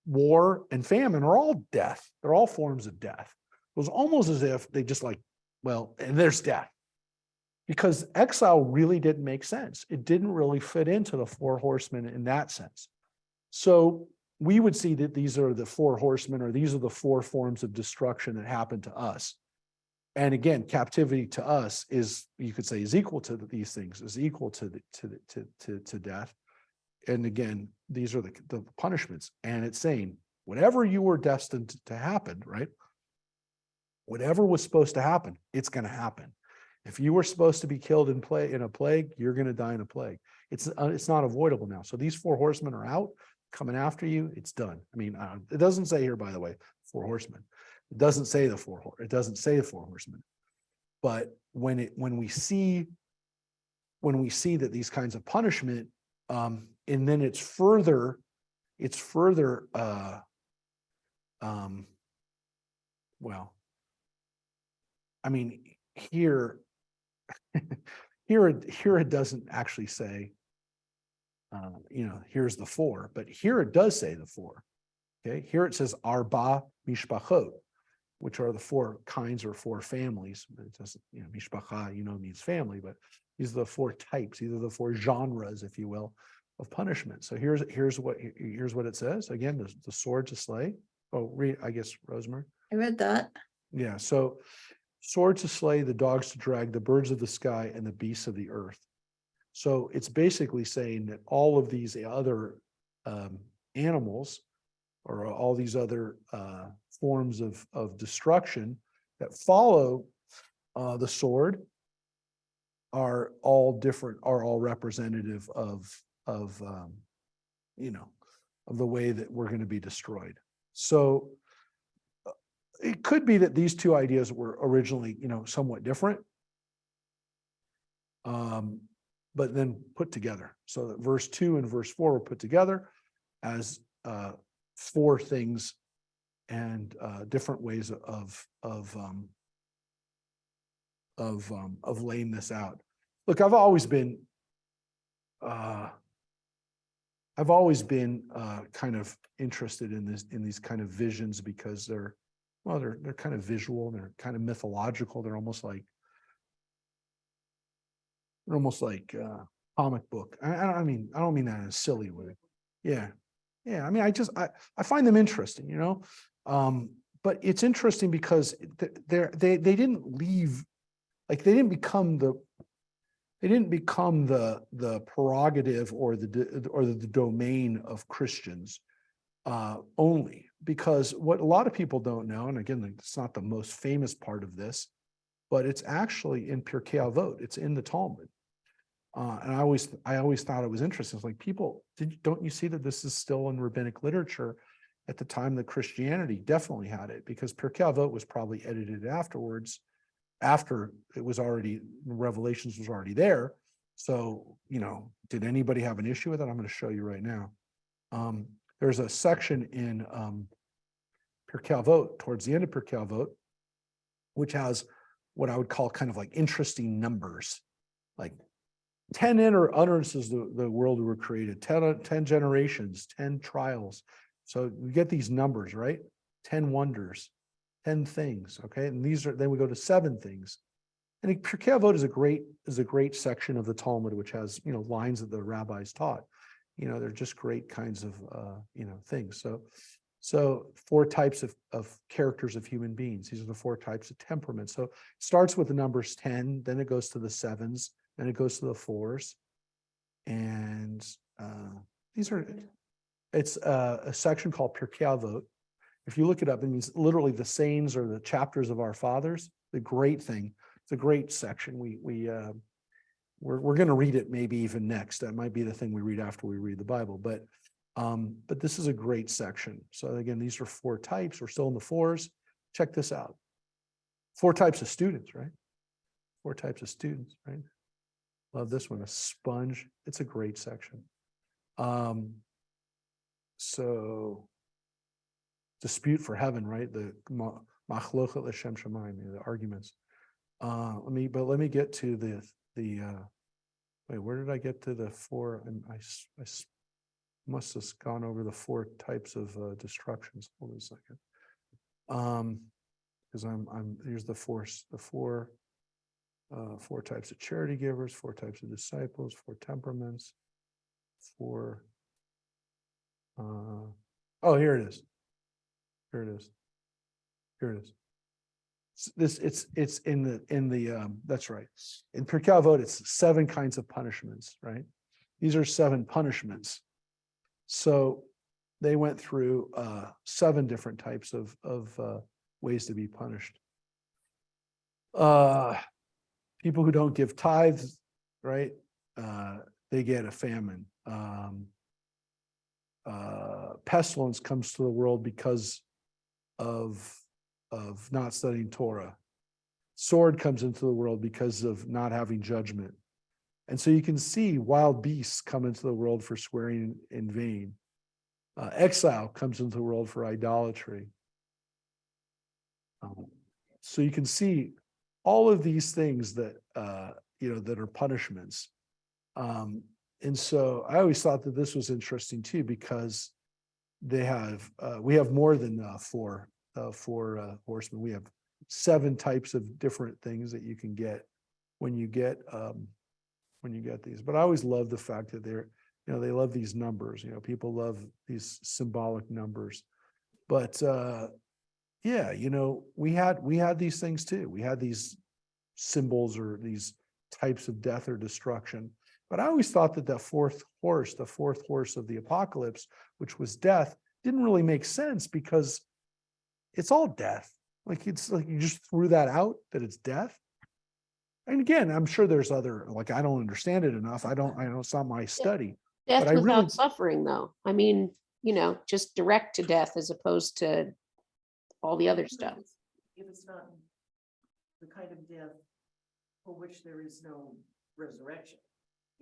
war, and famine are all death. They're all forms of death. It was almost as if they just and there's death. Because exile really didn't make sense. It didn't really fit into the 4 horsemen in that sense. So we would see that these are the 4 horsemen, or these are the 4 forms of destruction that happened to us. And again, captivity to us is, you could say, is equal to these things, is equal to death. And again, these are the punishments. And it's saying, whatever you were destined to happen, right? Whatever was supposed to happen, it's going to happen. If you were supposed to be killed in a plague, you're going to die in a plague. It's not avoidable now. So these 4 horsemen are out, coming after you. It's done. I mean, it doesn't say here, by the way, 4 horsemen. It doesn't say the 4 horsemen. But when we see that these kinds of punishment, and then it's further. Well, I mean, here, here it doesn't actually say, here's the four, but here it does say the four. Okay, here it says Arba Mishpachot, which are the four kinds or four families. It doesn't, Mishpacha, means family, but these are the four types, these are the four genres, if you will, of punishment. So here's what it says. Again, the sword to slay. Oh, read, I guess, Rosemary. I read that. Yeah, so sword to slay, the dogs to drag, the birds of the sky, and the beasts of the earth. So it's basically saying that all of these other animals, or all these other forms of destruction that follow the sword, are all different, are all representative of the way that we're going to be destroyed. So it could be that these two ideas were originally, somewhat different, but then put together. So that verse 2 and verse 4 were put together as four things and different ways of laying this out. Look, I've always been kind of interested in these kind of visions, because they're kind of visual, they're kind of mythological, they're almost like comic book. I don't mean that in a silly way. Yeah. I mean, I find them interesting, but it's interesting because they didn't leave, like they didn't become the prerogative or the domain of Christians only, because what a lot of people don't know, and again, it's not the most famous part of this, but it's actually in Pirkei Avot. It's in the Talmud. And I always thought it was interesting. It's like, don't you see that this is still in rabbinic literature at the time that Christianity definitely had it? Because Pirkei Avot was probably edited afterwards, after it was already, Revelations was already there. So, did anybody have an issue with it? I'm going to show you right now. There's a section in Pirkei Avot, towards the end of Pirkei Avot, which has what I would call kind of like interesting numbers, like 10 utterances the world were created, 10 generations, 10 trials. So we get these numbers, right? 10 wonders, 10 things, okay? And then we go to 7 things. And Pirkei Avot is a great section of the Talmud, which has, lines that the rabbis taught. They're just great kinds of, things. So 4 types of characters of human beings. These are the 4 types of temperaments. So it starts with the numbers 10, then it goes to the 7s, then it goes to the 4s. And it's a section called Pirkei Avot. If you look it up, it means literally the sayings or the chapters of our fathers. The great thing. It's a great section. We're going to read it maybe even next. That might be the thing we read after we read the Bible. But this is a great section. So again, these are 4 types. We're still in the 4s. Check this out. 4 types of students, right? 4 types of students, right? Love this one, a sponge. It's a great section. So dispute for heaven, right? The machlochet l'shem shamayim, the arguments. Let me get to the wait, where did I get to the 4? And I must have gone over the 4 types of destructions. Hold on a second. Because here's the 4 types of charity givers, 4 types of disciples, 4 temperaments, 4. Oh, here it is. Here it is. Here it is. It's in the that's right. In Pirkei Avot, it's 7 kinds of punishments, right? These are 7 punishments. So they went through 7 different types of ways to be punished. People who don't give tithes, right? They get a famine. Pestilence comes to the world because of not studying Torah. Sword comes into the world because of not having judgment. And so you can see wild beasts come into the world for swearing in vain. Exile comes into the world for idolatry. So you can see all of these things that, that are punishments. And so I always thought that this was interesting too, because we have more than four horsemen. We have 7 types of different things that you can get when you get these. But I always love the fact that they love these numbers. People love these symbolic numbers. But yeah, we had these things too. We had these symbols or these types of death or destruction. But I always thought that the fourth horse of the apocalypse, which was death, didn't really make sense, because it's all death. Like, it's like you just threw that out, that it's death. And again, I'm sure there's other, like, I don't understand it enough. I know it's not my study. Death But I without really- suffering, though. I mean, just direct to death as opposed to all the other stuff. If it's not the kind of death for which there is no resurrection,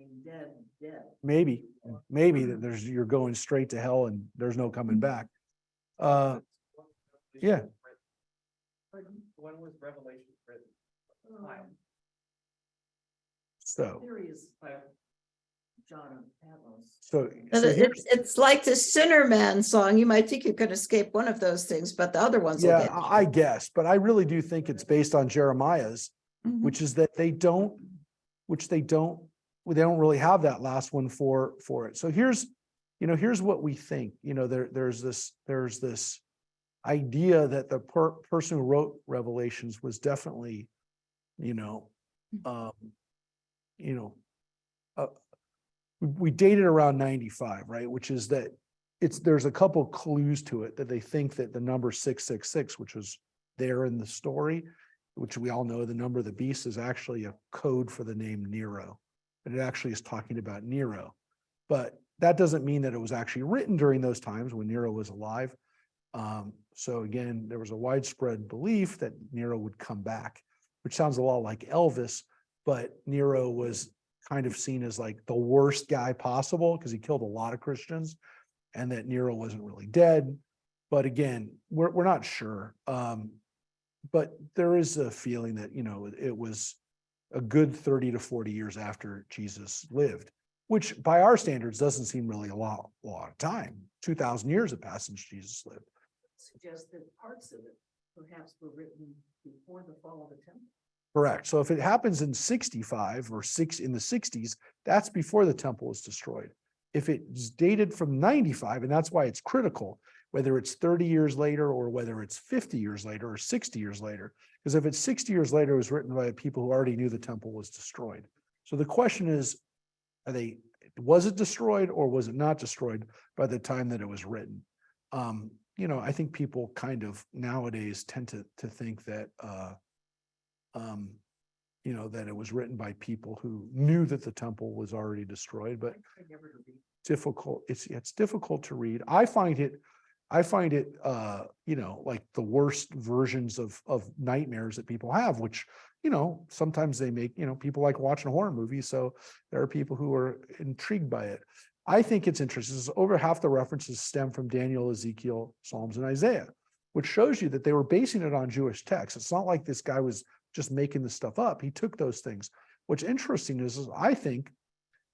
in dead. Maybe that you're going straight to hell and there's no coming back. Yeah. When was Revelation written? Time. So, There is John of Patmos. so It's like the Sinner Man song. You might think you could escape one of those things, but the other ones will yeah, get you. I guess, but I really do think it's based on Jeremiah's, Mhm. which is that they don't really have that last one for it. So here's what we think. There's this idea that the person who wrote Revelations was definitely, we dated around 95, right? Which is that there's a couple clues to it, that they think that the number 666, which was there in the story, which we all know the number of the beast, is actually a code for the name Nero. And it actually is talking about Nero. But that doesn't mean that it was actually written during those times when Nero was alive. So again, there was a widespread belief that Nero would come back, which sounds a lot like Elvis, but Nero was kind of seen as like the worst guy possible because he killed a lot of Christians, and that Nero wasn't really dead. But again, we're not sure. But there is a feeling that, it was a good 30 to 40 years after Jesus lived, which by our standards doesn't seem really a lot of time. 2,000 years have passed since Jesus lived. Suggest that parts of it perhaps were written before the fall of the temple. Correct. So if it happens in 65 or in the 60s, that's before the temple was destroyed. If it's dated from 95, and that's why it's critical, whether it's 30 years later or whether it's 50 years later or 60 years later, because if it's 60 years later, it was written by people who already knew the temple was destroyed. So the question is, was it destroyed or was it not destroyed by the time that it was written? I think people kind of nowadays tend to think that, that it was written by people who knew that the temple was already destroyed, but I never read. difficult. It's difficult to read. I find it, like the worst versions of nightmares that people have, which, sometimes they make, people like watching horror movies. So there are people who are intrigued by it. I think it's interesting. Over half the references stem from Daniel, Ezekiel, Psalms, and Isaiah, which shows you that they were basing it on Jewish texts. It's not like this guy was just making this stuff up. He took those things. What's interesting is I think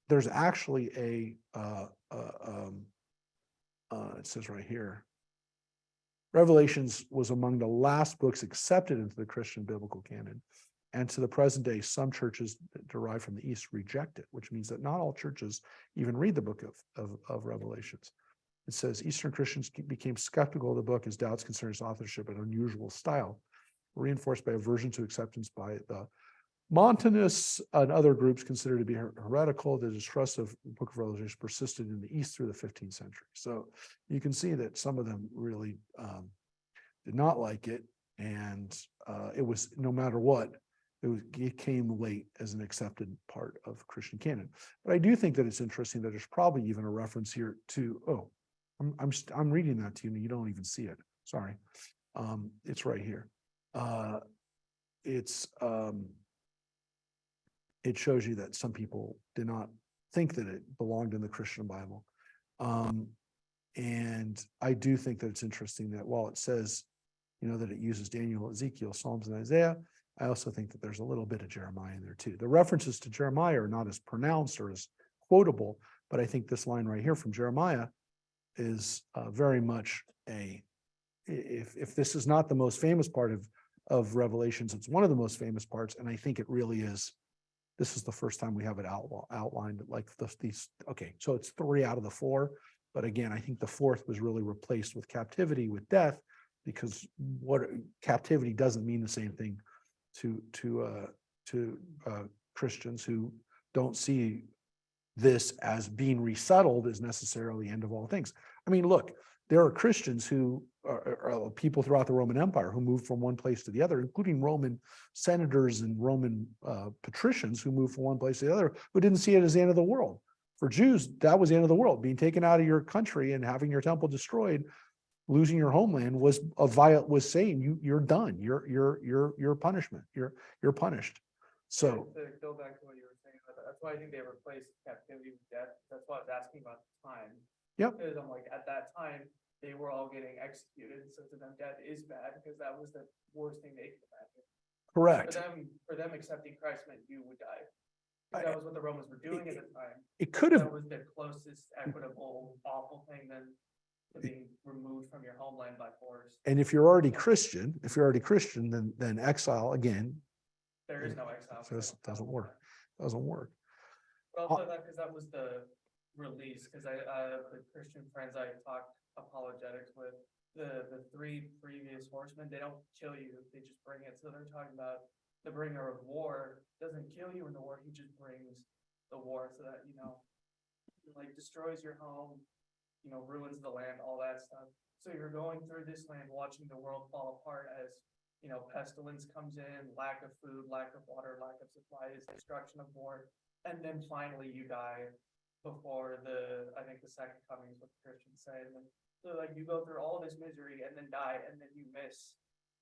there's actually it says right here, Revelations was among the last books accepted into the Christian biblical canon. And to the present day, some churches derived from the East reject it, which means that not all churches even read the book of Revelations. It says Eastern Christians became skeptical of the book as doubts concerning its authorship and unusual style, reinforced by aversion to acceptance by the Montanists and other groups considered to be heretical. The distrust of the book of Revelation persisted in the East through the 15th century. So you can see that some of them really did not like it. And it was, no matter what, it came late as an accepted part of Christian canon. But I do think that it's interesting that there's probably even a reference here to, I'm reading that to you and you don't even see it. Sorry. It's right here. It shows you that some people did not think that it belonged in the Christian Bible. And I do think that it's interesting that while it says, that it uses Daniel, Ezekiel, Psalms, and Isaiah, I also think that there's a little bit of Jeremiah in there too. The references to Jeremiah are not as pronounced or as quotable, but I think this line right here from Jeremiah is very much if this is not the most famous part of Revelations, it's one of the most famous parts, and I think it really is. This is the first time we have it outlined like these. Okay, so it's 3 out of the 4, but again, I think the 4th was really replaced with captivity, with death, because what captivity doesn't mean the same thing to Christians who don't see this as being resettled as necessarily end of all things. I mean, look, there are Christians who are people throughout the Roman Empire who moved from one place to the other, including Roman senators and Roman patricians who moved from one place to the other, who didn't see it as the end of the world. For Jews, that was the end of the world. Being taken out of your country and having your temple destroyed, losing your homeland was saying you're done. You're punishment. You're punished. So To go back to what you were saying, that's why I think they replaced captivity with death. That's why I was asking about the time. Yep. Because I'm like, at that time, they were all getting executed. So to them, death is bad because that was the worst thing they could imagine. correct. For them accepting Christ meant you would die. 'Cause that was what the Romans were doing at the time. It could have That was the closest equitable, awful thing than to being removed from your homeland by force. And if you're already Christian, then exile again, There is no exile. just doesn't work. Doesn't work. But also that, because that was the release, because the Christian friends I talked apologetics with, the 3 previous horsemen, they don't kill you, they just bring it. So they're talking about the bringer of war doesn't kill you in the war, he just brings the war so that, like destroys your home, ruins the land, all that stuff. So you're going through this land, watching the world fall apart as, pestilence comes in, lack of food, lack of water, lack of supplies, destruction of war. And then finally you die before I think the second coming is what the Christians say. And then, so like you go through all this misery and then die, and then you miss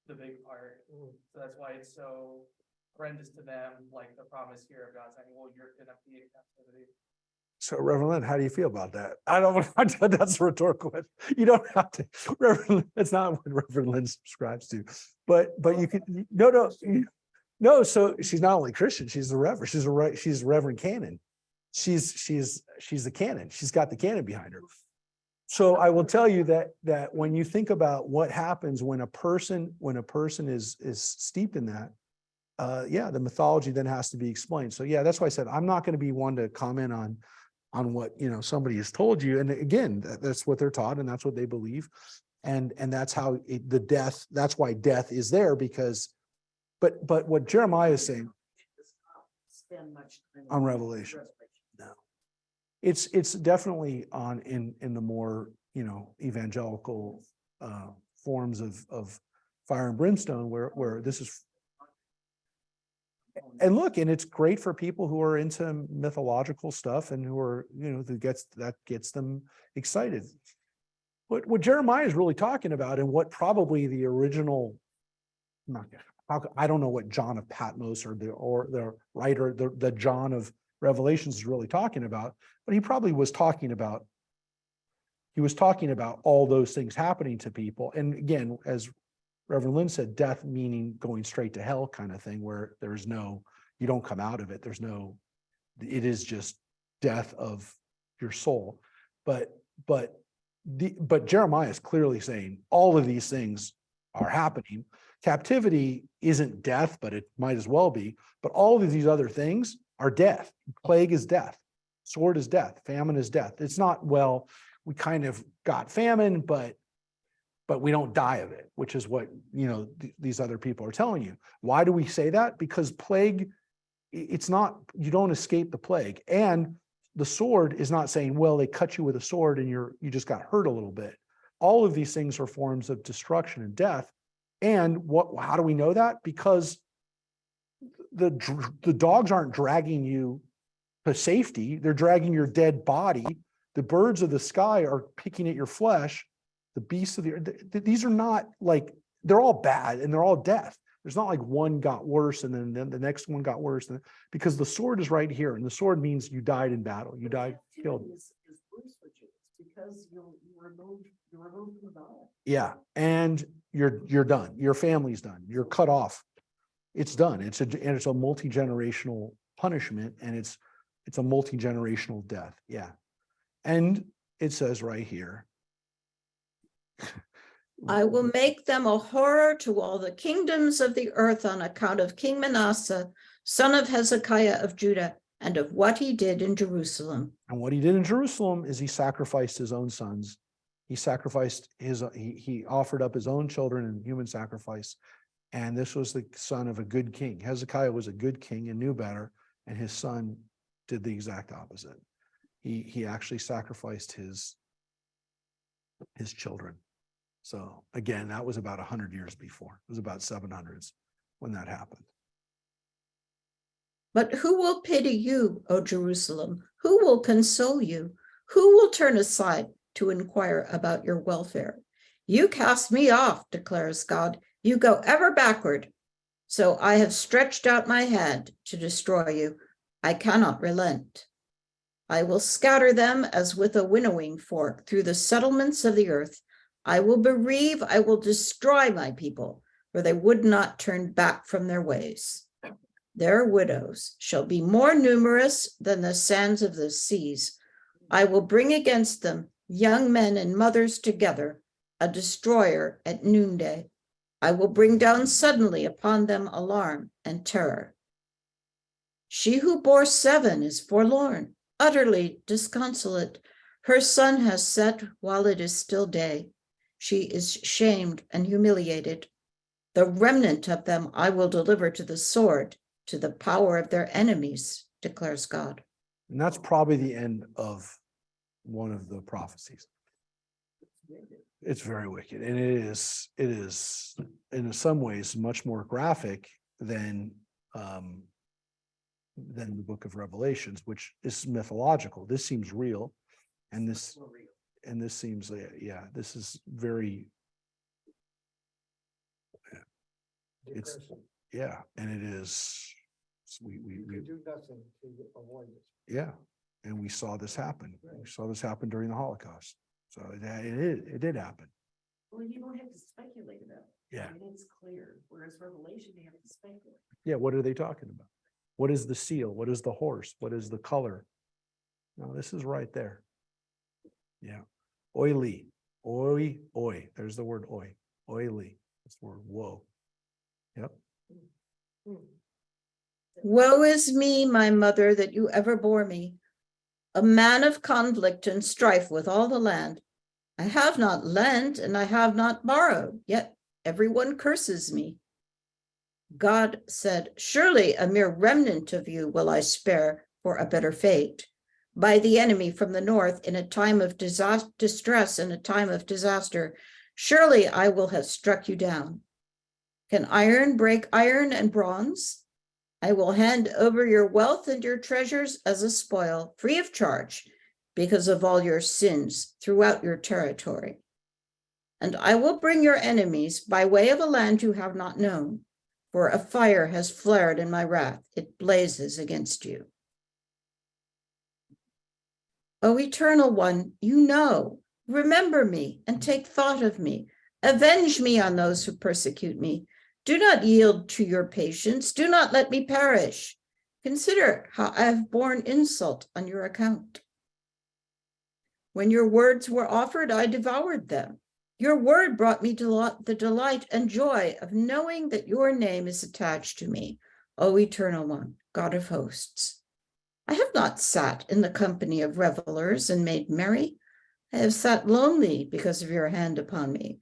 the big part. So that's why it's so horrendous to them, like the promise here of God saying, well, you're gonna be in captivity. So Reverend Lynn, how do you feel about that? I don't, that's a rhetorical question. You don't have to, Reverend, that's not what Reverend Lynn subscribes to, but you can, no, so she's not only Christian, she's the Reverend, she's Reverend Canon. She's the canon. She's got the canon behind her. So I will tell you that when you think about what happens when a person is steeped in that, the mythology then has to be explained. So yeah, that's why I said I'm not going to be one to comment on what somebody has told you. And again, that's what they're taught, and that's what they believe, and that's how that's why death is there, because. But what Jeremiah is saying Spend much time on Revelation. No, it's definitely in the more evangelical forms of fire and brimstone where this is. And look, and it's great for people who are into mythological stuff and who are that gets them excited. What Jeremiah is really talking about, and what probably the original, I don't know what John of Patmos or the writer, the John of Revelations is really talking about, but he probably was talking about all those things happening to people. And again, as Reverend Lynn said, death meaning going straight to hell kind of thing, where you don't come out of it. It is just death of your soul. But Jeremiah is clearly saying all of these things are happening. Captivity isn't death, but it might as well be. But all of these other things are death. Plague is death. Sword is death. Famine is death. It's not, well, we kind of got famine, but we don't die of it, which is what these other people are telling you. Why do we say that? Because plague, it's not, you don't escape the plague. And the sword is not saying, well, they cut you with a sword and you just got hurt a little bit. All of these things are forms of destruction and death. And how do we know that? Because the dogs aren't dragging you to safety. They're dragging your dead body. The birds of the sky are picking at your flesh. The beasts of the earth, these are not like, they're all bad and they're all death. There's not like one got worse and then the next one got worse, because the sword is right here, and the sword means you died in battle. You died killed. Is worse for Jews because you're removed from God. Yeah, and you're done. Your family's done. You're cut off. it's done. And it's a multi-generational punishment, and it's a multi-generational death. Yeah. And it says right here, I will make them a horror to all the kingdoms of the earth on account of King Manasseh, son of Hezekiah of Judah, and of what he did in Jerusalem. And what he did in Jerusalem is he sacrificed his own sons. He sacrificed he offered up his own children in human sacrifice. And this was the son of a good king. Hezekiah was a good king and knew better. And his son did the exact opposite. He actually sacrificed his children. So again, that was about 100 years before. It was about 700s when that happened. But who will pity you, O Jerusalem? Who will console you? Who will turn aside to inquire about your welfare? You cast me off, declares God. You go ever backward. So I have stretched out my hand to destroy you. I cannot relent. I will scatter them as with a winnowing fork through the settlements of the earth. I will bereave, I will destroy my people, for they would not turn back from their ways. Their widows shall be more numerous than the sands of the seas. I will bring against them young men and mothers together, a destroyer at noonday. I will bring down suddenly upon them alarm and terror. She who bore 7 is forlorn, utterly disconsolate. Her sun has set while it is still day. She is shamed and humiliated. The remnant of them I will deliver to the sword, to the power of their enemies, declares God. And that's probably the end of one of the prophecies. It's very wicked. And it is in some ways much more graphic than the book of Revelations, which is mythological. This seems real. And this seems, yeah, this is very, it's, yeah, and it is, we do nothing to avoid it. yeah, and we saw this happen. We saw this happen during the Holocaust. So it did happen. Well, you don't have to speculate about it. Yeah. I mean, it's clear, whereas Revelation, you have to speculate. Yeah, what are they talking about? What is the seal? What is the horse? What is the color? No, this is right there. Yeah. Oily. Oi. There's the word oi. Oily. That's the word woe. Yep. Woe is me, my mother, that you ever bore me, a man of conflict and strife with all the land. I have not lent and I have not borrowed, yet everyone curses me. God said, surely a mere remnant of you will I spare for a better fate. By the enemy from the north in a time of distress and a time of disaster, surely I will have struck you down. Can iron break iron and bronze? I will hand over your wealth and your treasures as a spoil, free of charge, because of all your sins throughout your territory. And I will bring your enemies by way of a land you have not known, for a fire has flared in my wrath. It blazes against you. O Eternal One, you know, remember me and take thought of me. Avenge me on those who persecute me. Do not yield to your patience. Do not let me perish. Consider how I have borne insult on your account. When your words were offered, I devoured them. Your word brought me the delight and joy of knowing that your name is attached to me, O Eternal One, God of hosts. I have not sat in the company of revelers and made merry. I have sat lonely because of your hand upon me,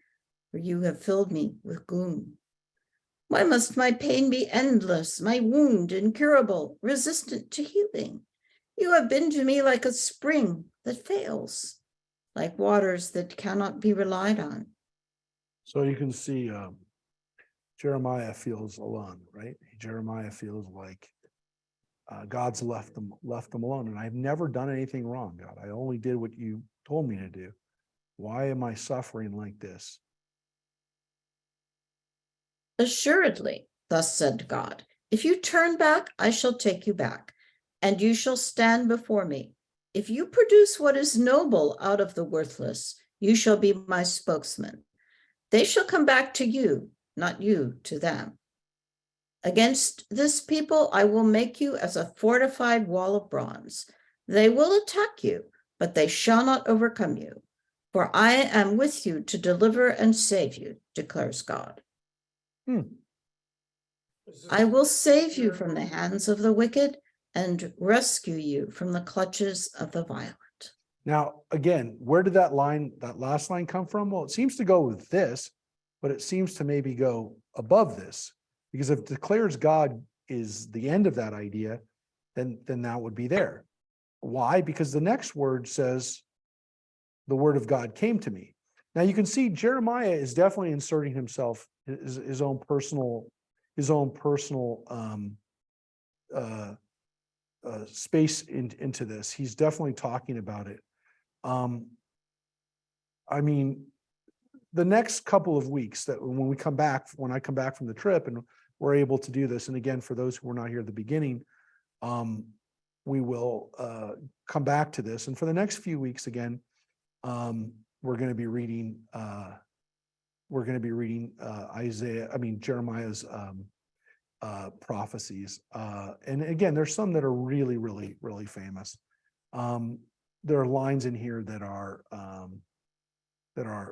for you have filled me with gloom. Why must my pain be endless, my wound incurable, resistant to healing? You have been to me like a spring that fails, like waters that cannot be relied on. So you can see Jeremiah feels alone, right? Jeremiah feels like God's left them alone. And I've never done anything wrong, God. I only did what you told me to do. Why am I suffering like this? Assuredly, thus said God, if you turn back, I shall take you back, and you shall stand before me. If you produce what is noble out of the worthless, you shall be my spokesman. They shall come back to you, not you to them. Against this people, I will make you as a fortified wall of bronze. They will attack you, but they shall not overcome you. For I am with you to deliver and save you, declares God. I will save you from the hands of the wicked and rescue you from the clutches of the violent. Now, again, where did that last line come from? Well, it seems to go with this, but it seems to maybe go above this, because if declares God is the end of that idea, then that would be there. Why? Because the next word says, the word of God came to me. Now you can see Jeremiah is definitely inserting himself, his own personal space into this. He's definitely talking about it. I mean, the next couple of weeks that when I come back from the trip and we're able to do this, and again, for those who were not here at the beginning, we will come back to this. And for the next few weeks, again, we're going to be reading Jeremiah's prophecies. And again, there's some that are really, really, really famous. There are lines in here that are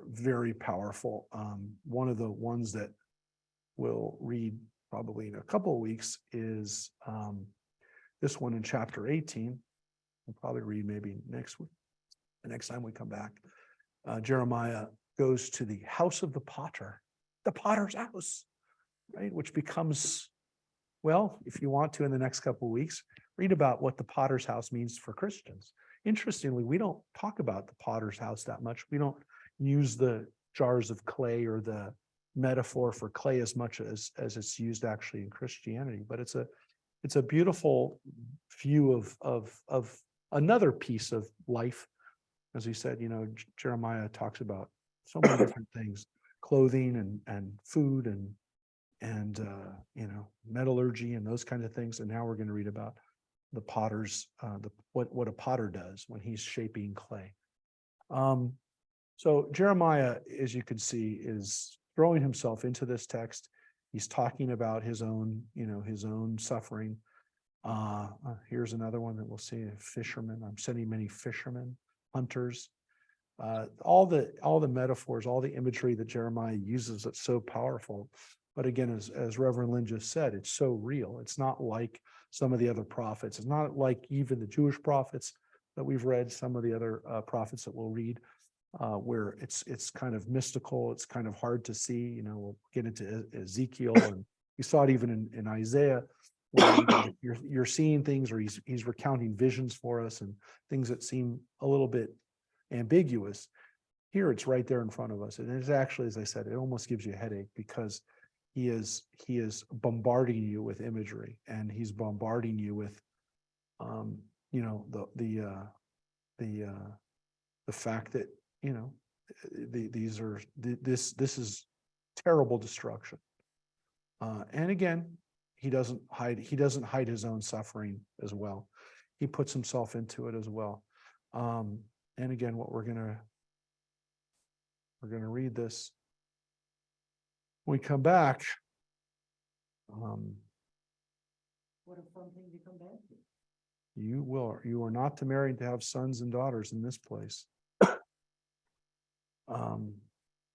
very powerful. One of the ones that we'll read probably in a couple of weeks is this one in chapter 18. We'll probably read maybe next week, the next time we come back. Jeremiah goes to the house of the potter's house, right? Which becomes, well, if you want to, in the next couple of weeks, read about what the potter's house means for Christians. Interestingly, we don't talk about the potter's house that much. We don't use the jars of clay or the metaphor for clay as much as it's used actually in Christianity. But it's a beautiful view of another piece of life. As he said, Jeremiah talks about so many different things, clothing and food and metallurgy and those kinds of things. And now we're going to read about the potter's, what a potter does when he's shaping clay. So Jeremiah, as you can see, is throwing himself into this text. He's talking about his own suffering. Here's another one that we'll see: fishermen. I'm sending many fishermen, hunters. All the metaphors, all the imagery that Jeremiah uses, it's so powerful. But again, as Reverend Lynn just said, it's so real. It's not like some of the other prophets. It's not like even the Jewish prophets that we've read, some of the other prophets that we'll read, where it's kind of mystical. It's kind of hard to see. We'll get into Ezekiel, and you saw it even in Isaiah, where you're seeing things, or he's recounting visions for us and things that seem a little bit ambiguous. Here, it's right there in front of us, and it's actually, as I said, it almost gives you a headache, because he is bombarding you with imagery, and he's bombarding you with the fact that this is terrible destruction. And again, he doesn't hide his own suffering as well. He puts himself into it as well. And again, what we're gonna read this. When we come back, What a fun thing to come back to. you are not to marry to have sons and daughters in this place.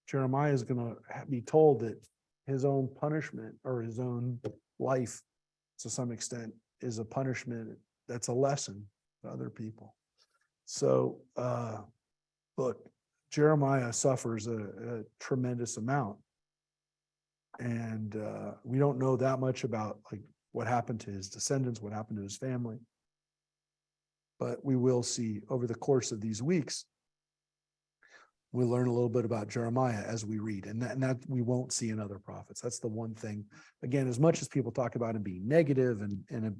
Jeremiah is going to be told that his own punishment, or his own life, to some extent, is a punishment that's a lesson to other people. So look, Jeremiah suffers a tremendous amount, and we don't know that much about what happened to his descendants, what happened to his family, but we will see over the course of these weeks. We'll learn a little bit about Jeremiah as we read, and that we won't see in other prophets. That's the one thing. Again, as much as people talk about him being negative and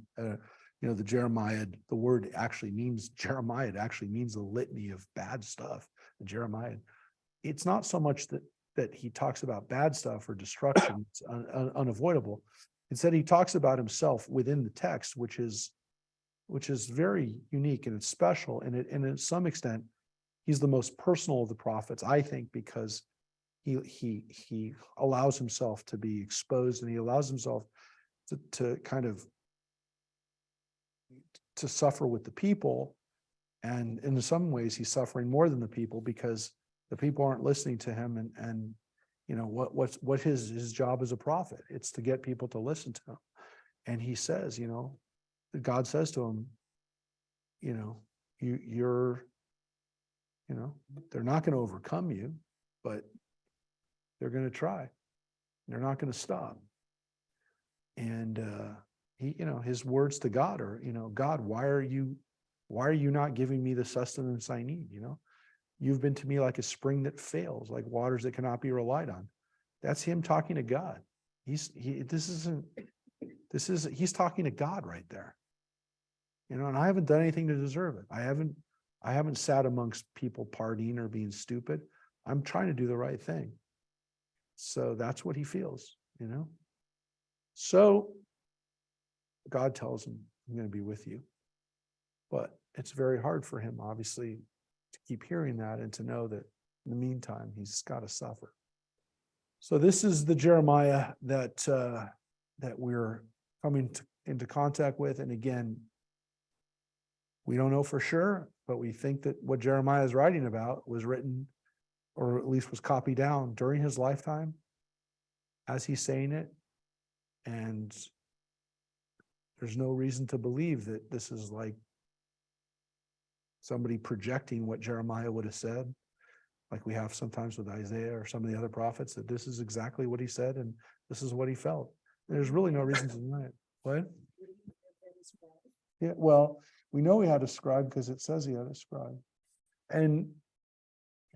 the Jeremiah, the word actually means Jeremiah. It actually means a litany of bad stuff. Jeremiah, it's not so much that he talks about bad stuff or destruction. It's unavoidable. Instead, he talks about himself within the text, which is very unique, and it's special, and to some extent, he's the most personal of the prophets, I think, because he allows himself to be exposed, and he allows himself to kind of to suffer with the people. And in some ways, he's suffering more than the people because the people aren't listening to him. And you know, what his job as a prophet? It's to get people to listen to him. And he says, you know, God says to him, you know, you're, you know, they're not going to overcome you, but they're going to try. They're not going to stop. And he, you know, his words to God are, you know, God, why are you not giving me the sustenance I need? You know, you've been to me like a spring that fails, like waters that cannot be relied on. That's him talking to God. He's talking to God right there. You know, and I haven't done anything to deserve it. I haven't sat amongst people partying or being stupid. I'm trying to do the right thing. So that's what he feels, you know. So God tells him, I'm going to be with you. But it's very hard for him, obviously, to keep hearing that and to know that in the meantime, he's got to suffer. So this is the Jeremiah that we're coming into contact with. And again, we don't know for sure, but we think that what Jeremiah is writing about was written, or at least was copied down during his lifetime as he's saying it. And there's no reason to believe that this is like somebody projecting what Jeremiah would have said, like we have sometimes with Isaiah or some of the other prophets, that this is exactly what he said and this is what he felt. There's really no reason to deny it. What? Yeah, well, we know he had a scribe because it says he had a scribe. And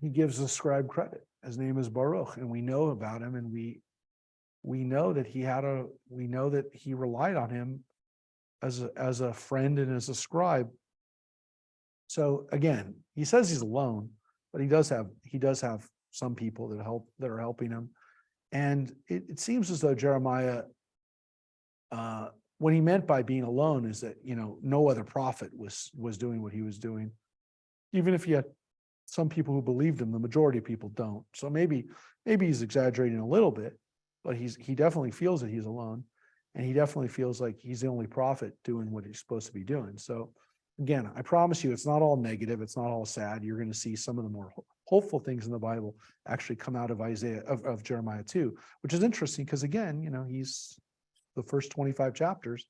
he gives the scribe credit. His name is Baruch, and we know about him, and we know that he relied on him as a friend and as a scribe. So again, he says he's alone, but he does have some people that are helping him. And it seems as though Jeremiah, what he meant by being alone is that, you know, no other prophet was doing what he was doing. Even if he had some people who believed him, the majority of people don't. So maybe he's exaggerating a little bit, but he definitely feels that he's alone. And he definitely feels like he's the only prophet doing what he's supposed to be doing. So again, I promise you, it's not all negative. It's not all sad. You're going to see some of the more hopeful things in the Bible actually come out of of Jeremiah too, which is interesting because again, you know, he's the first 25 chapters,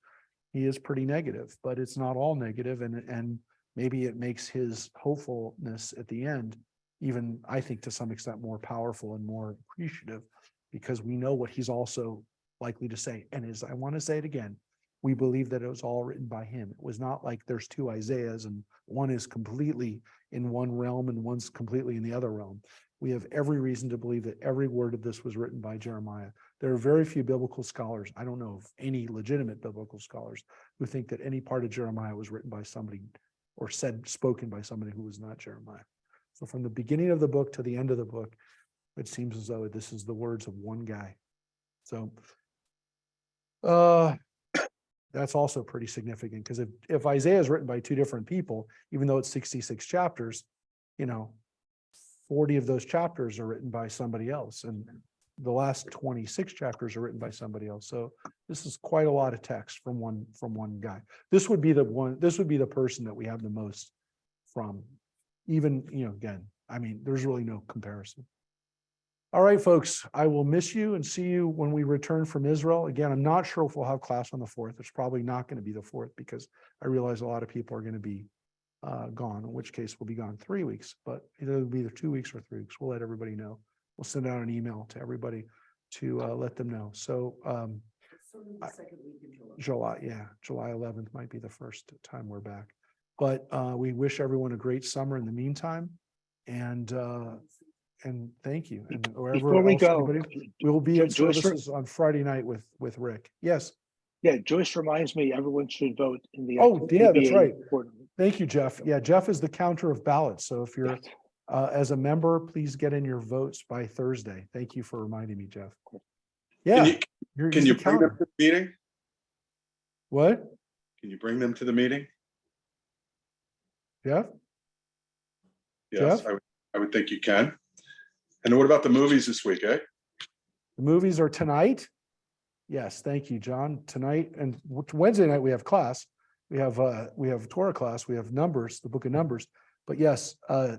he is pretty negative, but it's not all negative. And maybe it makes his hopefulness at the end, even I think to some extent more powerful and more appreciative, because we know what he's also likely to say. And as I want to say it again, we believe that it was all written by him. It was not like there's two Isaiahs and one is completely in one realm and one's completely in the other realm. We have every reason to believe that every word of this was written by Jeremiah. There are very few biblical scholars, I don't know of any legitimate biblical scholars, who think that any part of Jeremiah was written by somebody or spoken by somebody who was not Jeremiah. So from the beginning of the book to the end of the book, it seems as though this is the words of one guy. So that's also pretty significant, because if Isaiah is written by two different people, even though it's 66 chapters, you know, 40 of those chapters are written by somebody else, and the last 26 chapters are written by somebody else. So this is quite a lot of text from one guy. This would be the person that we have the most from. Even, you know, again, I mean, there's really no comparison. All right, folks, I will miss you and see you when we return from Israel. Again, I'm not sure if we'll have class on the 4th. It's probably not going to be the 4th because I realize a lot of people are going to be gone, in which case we'll be gone 3 weeks, but it'll be either 2 weeks or 3 weeks. We'll let everybody know. We'll send out an email to everybody to let them know. So The second week in July 11th might be the first time we're back. But we wish everyone a great summer in the meantime. And thank you. And wherever Before we else go, we will be at Joyce, services on Friday night with Rick. Yes. yeah, Joyce reminds me everyone should vote in the. Oh, yeah, that's ABA right. portal. Thank you, Jeff. Yeah, Jeff is the counter of ballots. So if you're Yes. as a member, please get in your votes by Thursday. Thank you for reminding me, Jeff. Can Yeah. you, He's the bring them counter. to the meeting? What? Can you bring them to the meeting? Jeff? Yes, Jeff? I would think you can. And what about the movies this week, eh? The movies are tonight. Yes, thank you, John. Tonight and Wednesday night, we have class. We have Torah class, we have Numbers, the book of Numbers. But yes,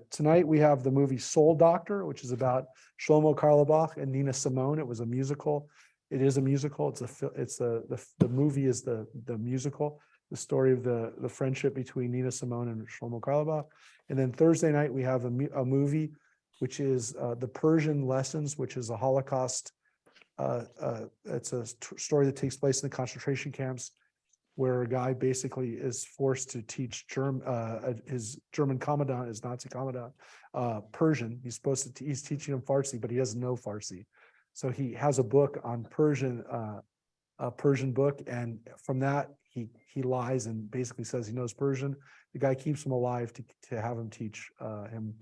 tonight we have the movie Soul Doctor, which is about Shlomo Karlebach and Nina Simone. It was a musical. It is a musical. The movie is the musical, the story of the friendship between Nina Simone and Shlomo Karlebach. And then Thursday night, we have a movie, which is the Persian Lessons, which is a Holocaust. It's a story that takes place in the concentration camps, where a guy basically is forced to teach his German commandant, his Nazi commandant, Persian. He's teaching him Farsi, but he doesn't know Farsi. So he has a book on Persian, a Persian book, and from that he lies and basically says he knows Persian. The guy keeps him alive to have him teach him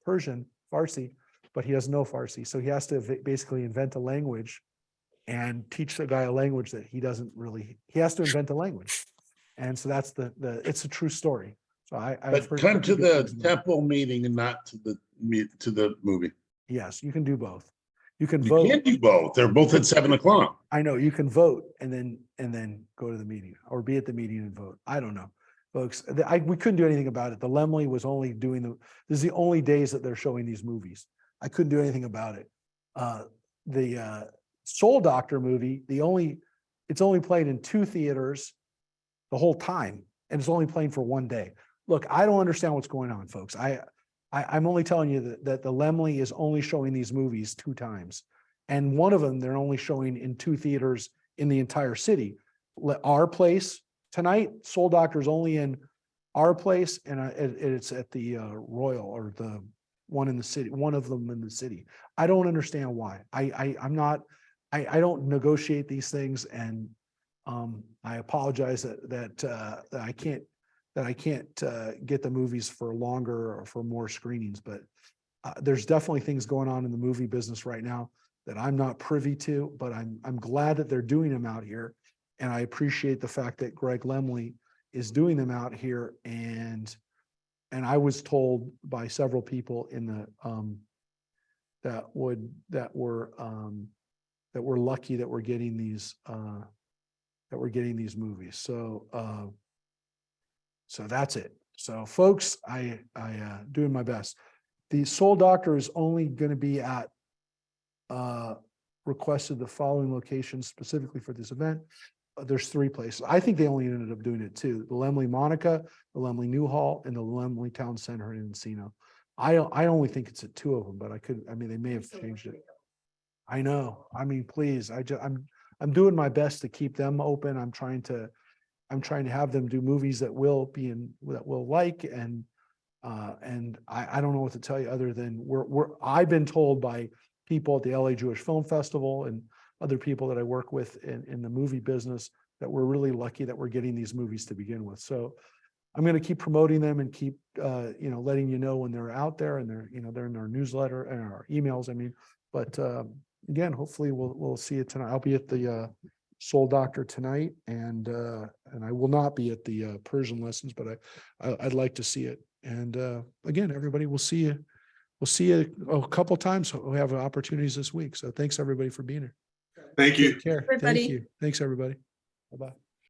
Persian, Farsi, but he doesn't know Farsi. So he has to basically invent a language and teach the guy a language that he has to invent a language. And so that's it's a true story. So I've But heard come to good the things about it. temple meeting and not to the movie. Yes, you can do both. You can You vote. can't do both. They're both at 7 o'clock. I know you can vote and then go to the meeting or be at the meeting and vote. I don't know, folks. We couldn't do anything about it. The Lemley was only doing this is the only days that they're showing these movies. I couldn't do anything about it. The Soul Doctor movie, it's only played in 2 theaters the whole time, and it's only playing for 1 day. Look, I don't understand what's going on, folks. I'm only telling you that the Lemley is only showing these movies 2 times. And one of them, they're only showing in 2 theaters in the entire city. Our place tonight, Soul Doctor is only in our place, and it's at the Royal, or the one in the city, one of them in the city. I don't understand why. I don't negotiate these things, and I apologize that I can't get the movies for longer or for more screenings, but there's definitely things going on in the movie business right now that I'm not privy to, but I'm glad that they're doing them out here. And I appreciate the fact that Greg Lemley is doing them out here. And I was told by several people in the that were lucky that we're getting these movies. So that's it. So folks, I doing my best. The Soul Doctor is only going to be at requested the following locations specifically for this event. There's 3 places. I think they only ended up doing it 2: the Lemley Monica, the Lemley Newhall, and the Lemley Town Center in Encino. I only think it's at 2 of them, but they may have changed it. I know. I mean, please, I'm doing my best to keep them open. I'm trying to have them do movies that we'll like, and I don't know what to tell you other than I've been told by people at the LA Jewish Film Festival and other people that I work with in the movie business that we're really lucky that we're getting these movies to begin with. So I'm going to keep promoting them and keep letting you know when they're out there, and they're in our newsletter and our emails. But again, hopefully we'll see it tonight. I'll be at the Soul Doctor tonight, and I will not be at the Persian Lessons, but I'd like to see it. And again, everybody, we'll see you. We'll see you a couple times. We have opportunities this week. So thanks everybody for being here. Thank you. Take care. Everybody. Thank you. Thanks everybody. Bye-bye.